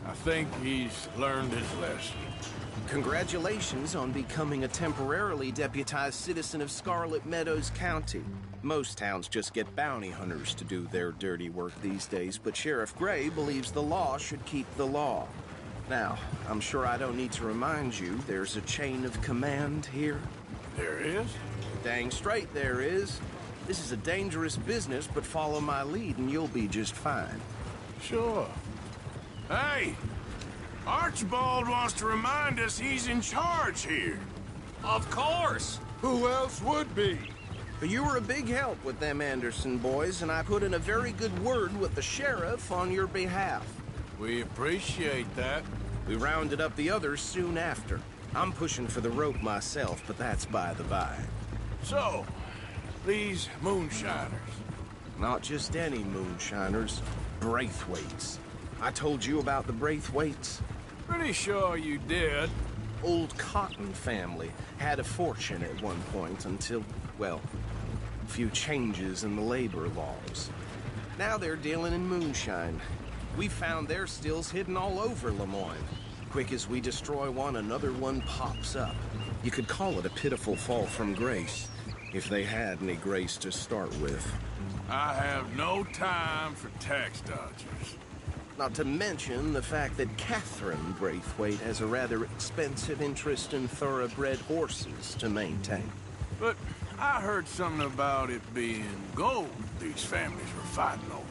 B: I think he's learned his lesson.
O: Congratulations on becoming a temporarily deputized citizen of Scarlet Meadows County. Most towns just get bounty hunters to do their dirty work these days, but Sheriff Gray believes the law should keep the law. Now, I'm sure I don't need to remind you there's a chain of command here.
B: There is?
O: Dang straight there is. This is a dangerous business, but follow my lead and you'll be just fine.
B: Sure. Hey! Archibald wants to remind us he's in charge here.
N: Of course!
H: Who else would be?
O: You were a big help with them Anderson boys, and I put in a very good word with the sheriff on your behalf.
B: We appreciate that.
O: We rounded up the others soon after. I'm pushing for the rope myself, but that's by the by.
B: So, these moonshiners.
O: Not just any moonshiners, Braithwaites. I told you about the Braithwaites?
B: Pretty sure you did.
O: Old Cotton family had a fortune at one point until, well, a few changes in the labor laws. Now they're dealing in moonshine. We found their stills hidden all over Lemoyne. Quick as we destroy one, another one pops up. You could call it a pitiful fall from grace, if they had any grace to start with.
B: I have no time for tax dodgers.
O: Not to mention the fact that Catherine Braithwaite has a rather expensive interest in thoroughbred horses to maintain.
B: But I heard something about it being gold these families were fighting over.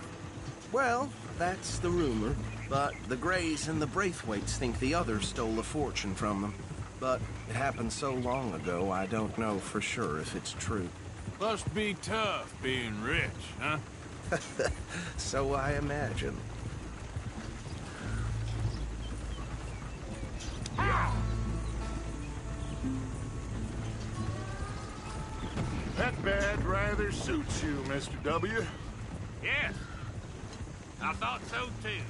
O: Well, that's the rumor. But the Grays and the Braithwaites think the others stole a fortune from them. But it happened so long ago, I don't know for sure if it's true.
B: Must be tough being rich, huh?
O: So I imagine.
H: That bad rather suits you, Mr. W.
P: Yes. I thought so, too.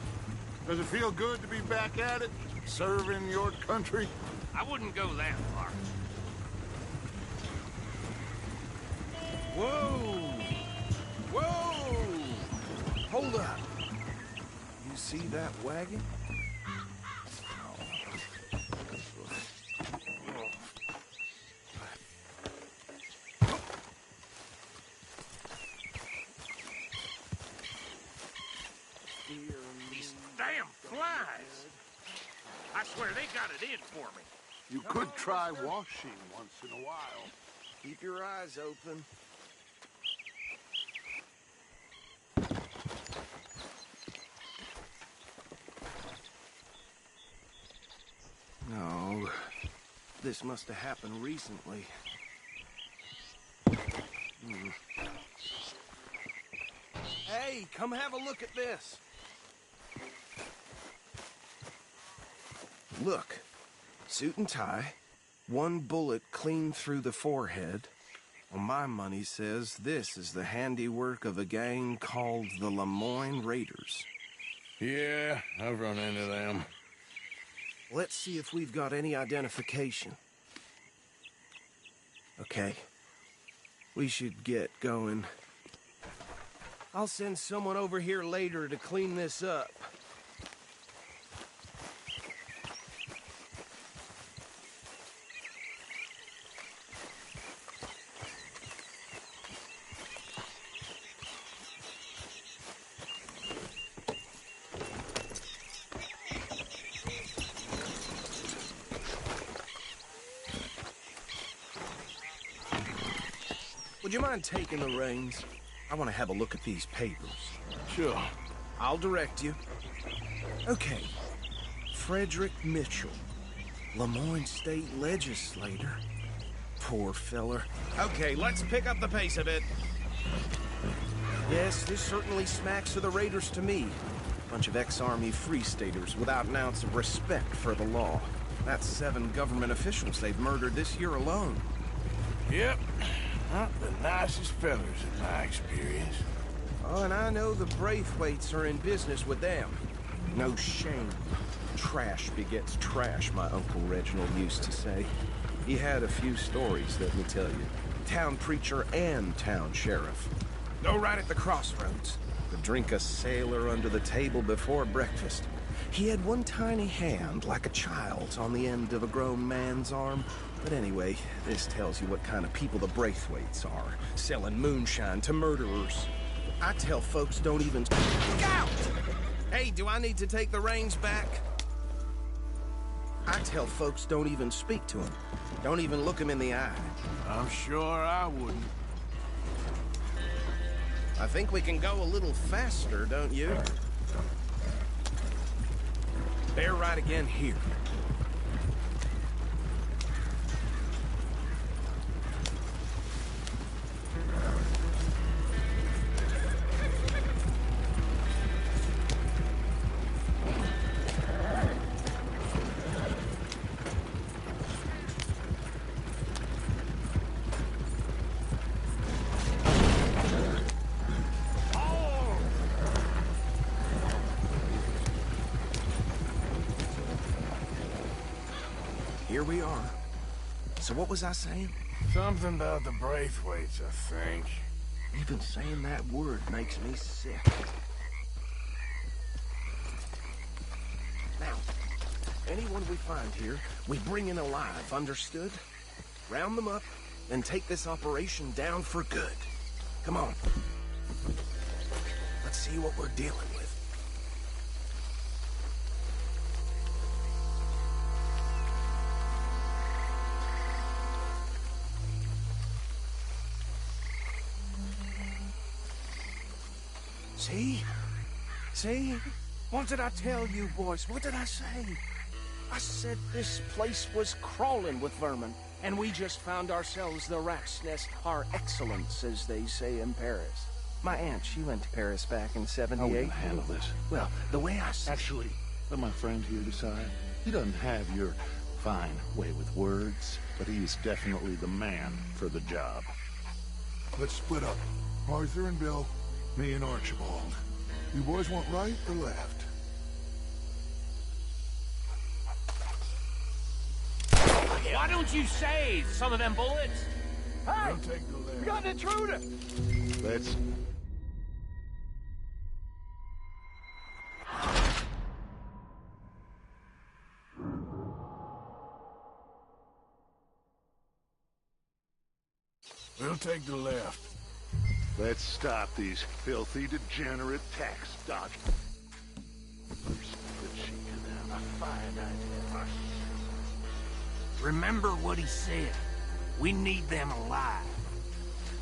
H: Does it feel good to be back at it? Serving your country?
P: I wouldn't go that far.
O: Whoa! Whoa! Hold up. You see that wagon?
P: These damn flies! I swear they got it in for me.
H: You could try washing once in a while.
O: Keep your eyes open. No, this must have happened recently. Hey, come have a look at this. Look, suit and tie, one bullet clean through the forehead, Well, my money says this is the handiwork of a gang called the Lemoyne Raiders.
B: Yeah, I've run into them.
O: Let's see if we've got any identification. Okay. We should get going. I'll send someone over here later to clean this up. Would you mind taking the reins? I want to have a look at these papers.
B: Sure.
O: I'll direct you. Okay. Frederick Mitchell, Lemoyne State Legislator. Poor feller. Okay, let's pick up the pace a bit. Yes, this certainly smacks of the Raiders to me. Bunch of ex-Army Free Staters without an ounce of respect for the law. That's 7 government officials they've murdered this year alone.
B: Yep. Not the nicest fellas in my experience.
O: Oh, and I know the Braithwaites are in business with them. No shame. Trash begets trash, my Uncle Reginald used to say. He had a few stories, let me tell you. Town preacher and town sheriff. Go right at the crossroads. Could drink a sailor under the table before breakfast. He had one tiny hand, like a child's, on the end of a grown man's arm. But anyway, this tells you what kind of people the Braithwaites are. Selling moonshine to murderers. I tell folks don't even... Look out! Hey, do I need to take the reins back? I tell folks don't even speak to them. Don't even look them in the eye.
B: I'm sure I wouldn't.
O: I think we can go a little faster, don't you? Bear right again here. Here we are. So what was I saying?
B: Something about the Braithwaites, I think.
O: Even saying that word makes me sick. Now, anyone we find here, we bring in alive, understood? Round them up, and take this operation down for good. Come on. Let's see what we're dealing with. See? See? What did I tell you, boys? What did I say? I said this place was crawling with vermin, and we just found ourselves the rat's nest par excellence, as they say in Paris. My aunt, she went to Paris back in '78.
Q: How are we gonna handle this?
O: Well, the way I...
Q: Actually, let my friend here decide. He doesn't have your fine way with words, but he's definitely the man for the job.
H: Let's split up. Arthur and Bill, me and Archibald. You boys want right or left?
P: Why don't you save some of them bullets?
B: Hey! We'll take the left.
P: We got an intruder!
Q: Let's...
B: We'll take the left.
Q: Let's stop these filthy, degenerate tax dodgers. First, the cheek of them. A fine idea.
P: Remember what he said. We need them alive.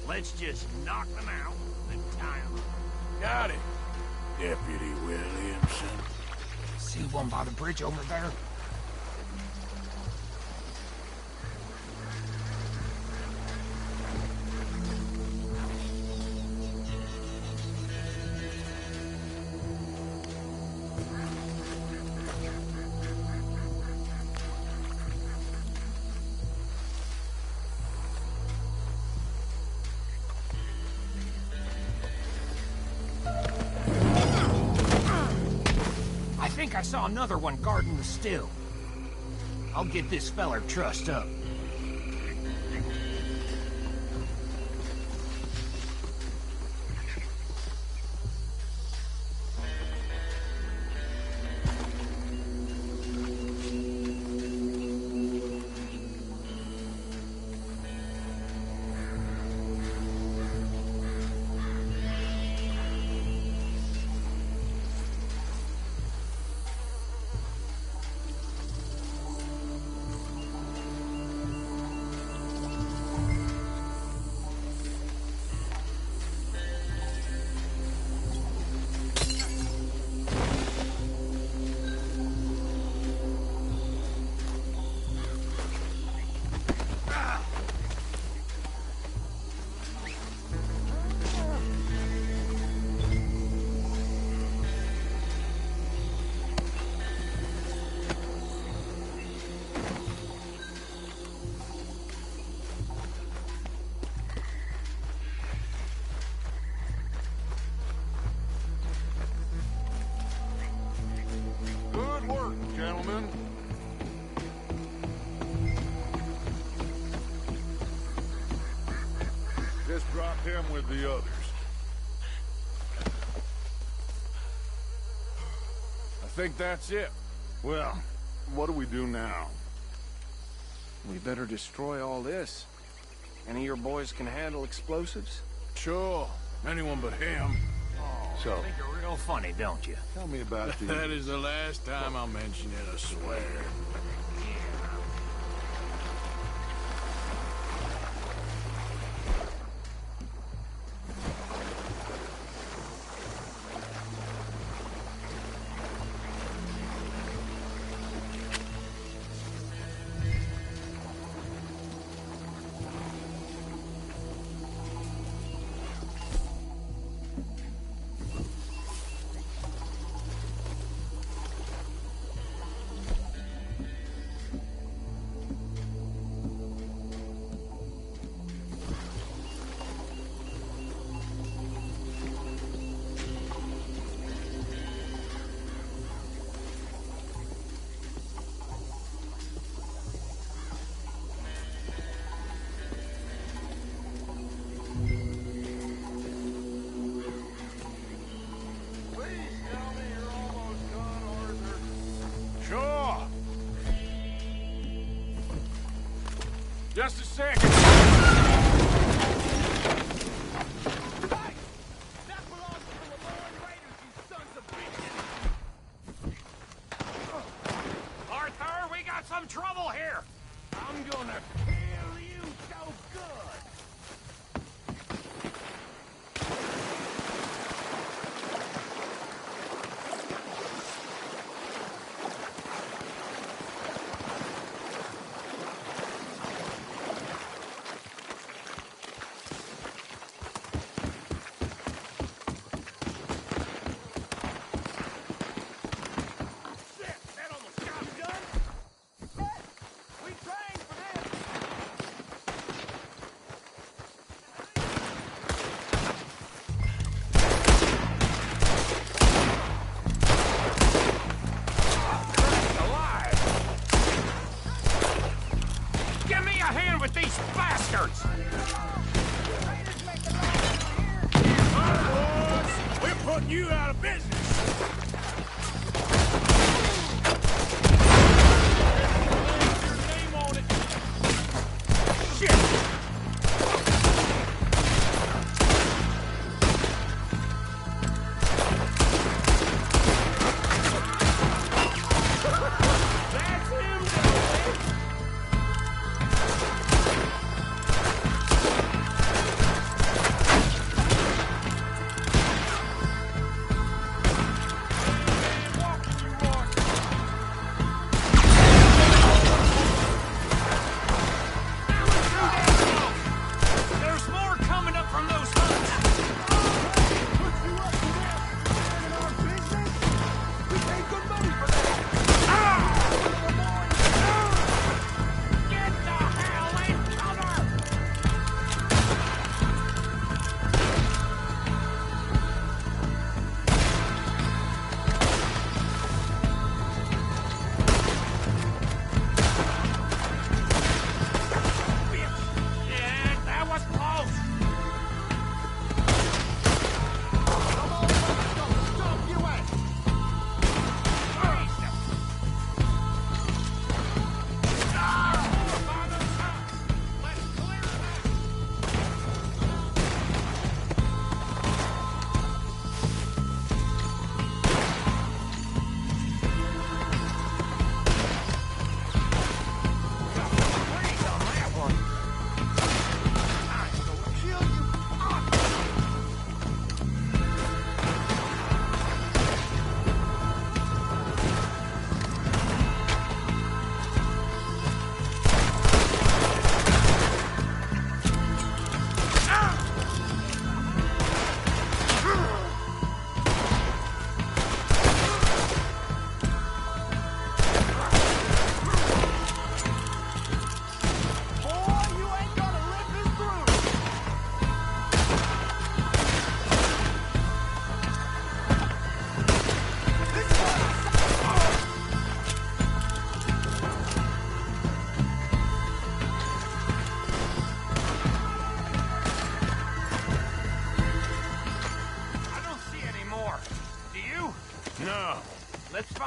P: Let's just knock them out and tie them.
B: Got it, Deputy Williamson.
P: See one by the bridge over there? I saw another one guarding the still. I'll get this feller trussed up.
H: Good work, gentlemen. Just drop him with the others.
B: I think that's it.
H: Well, what do we do now?
E: We better destroy all this. Any of your boys can handle explosives?
B: Sure. Anyone but him.
P: You think you're real funny, don't you?
H: Tell me about the...
B: That is the last time I'll mention it, I swear. Sure. Just a second.
P: Arthur, we got some trouble here.
B: I'm gonna kill you so good.
P: Give me a hand with these bastards!
B: We're putting you out of business.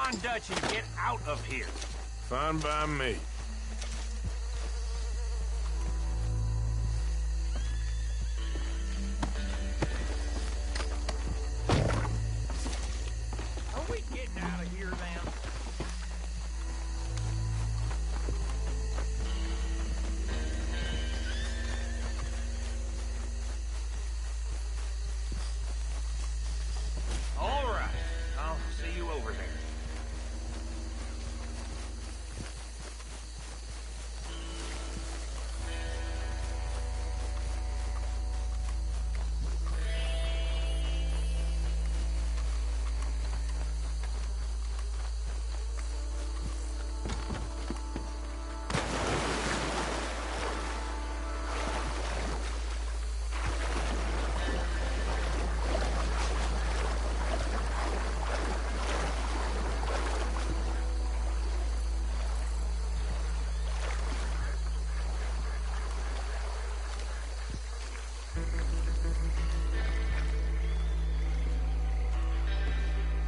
P: Fine Dutch and get out of here.
B: Fine by me.
P: Are we getting out of here then? All right. I'll see you over there.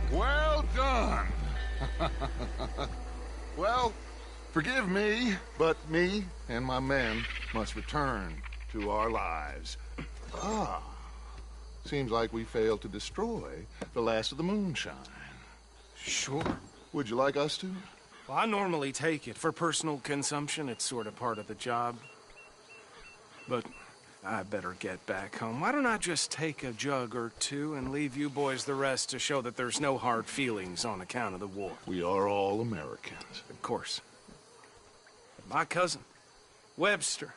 H: Well done. Well, forgive me, but me and my men must return to our lives. Ah, seems like we failed to destroy the last of the moonshine.
E: Sure.
H: Would you like us to?
E: Well, I normally take it. For personal consumption, it's sort of part of the job. But I better get back home. Why don't I just take a jug or two and leave you boys the rest to show that there's no hard feelings on account of the war?
H: We are all Americans.
E: Of course. My cousin, Webster,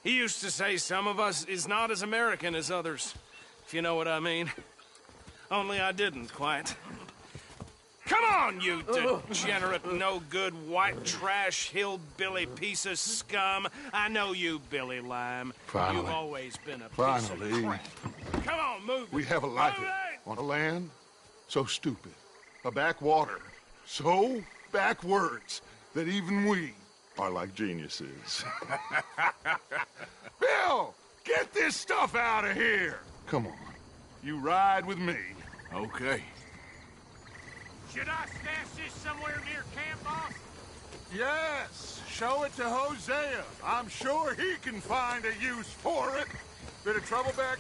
E: he used to say some of us is not as American as others, if you know what I mean. Only I didn't quite. Come on, you degenerate, no-good, white trash, hillbilly piece of scum. I know you, Billy Lime.
H: Finally.
E: You've always been a piece
H: Finally.
E: of crap. Come on, move it.
H: We have a life on a land so stupid, a backwater so backwards that even we are like geniuses. Bill, get this stuff out of here. Come on, you ride with me.
B: Okay.
P: Should I stash this somewhere near camp, boss?
H: Yes, show it to Hosea. I'm sure he can find a use for it. Bit of trouble back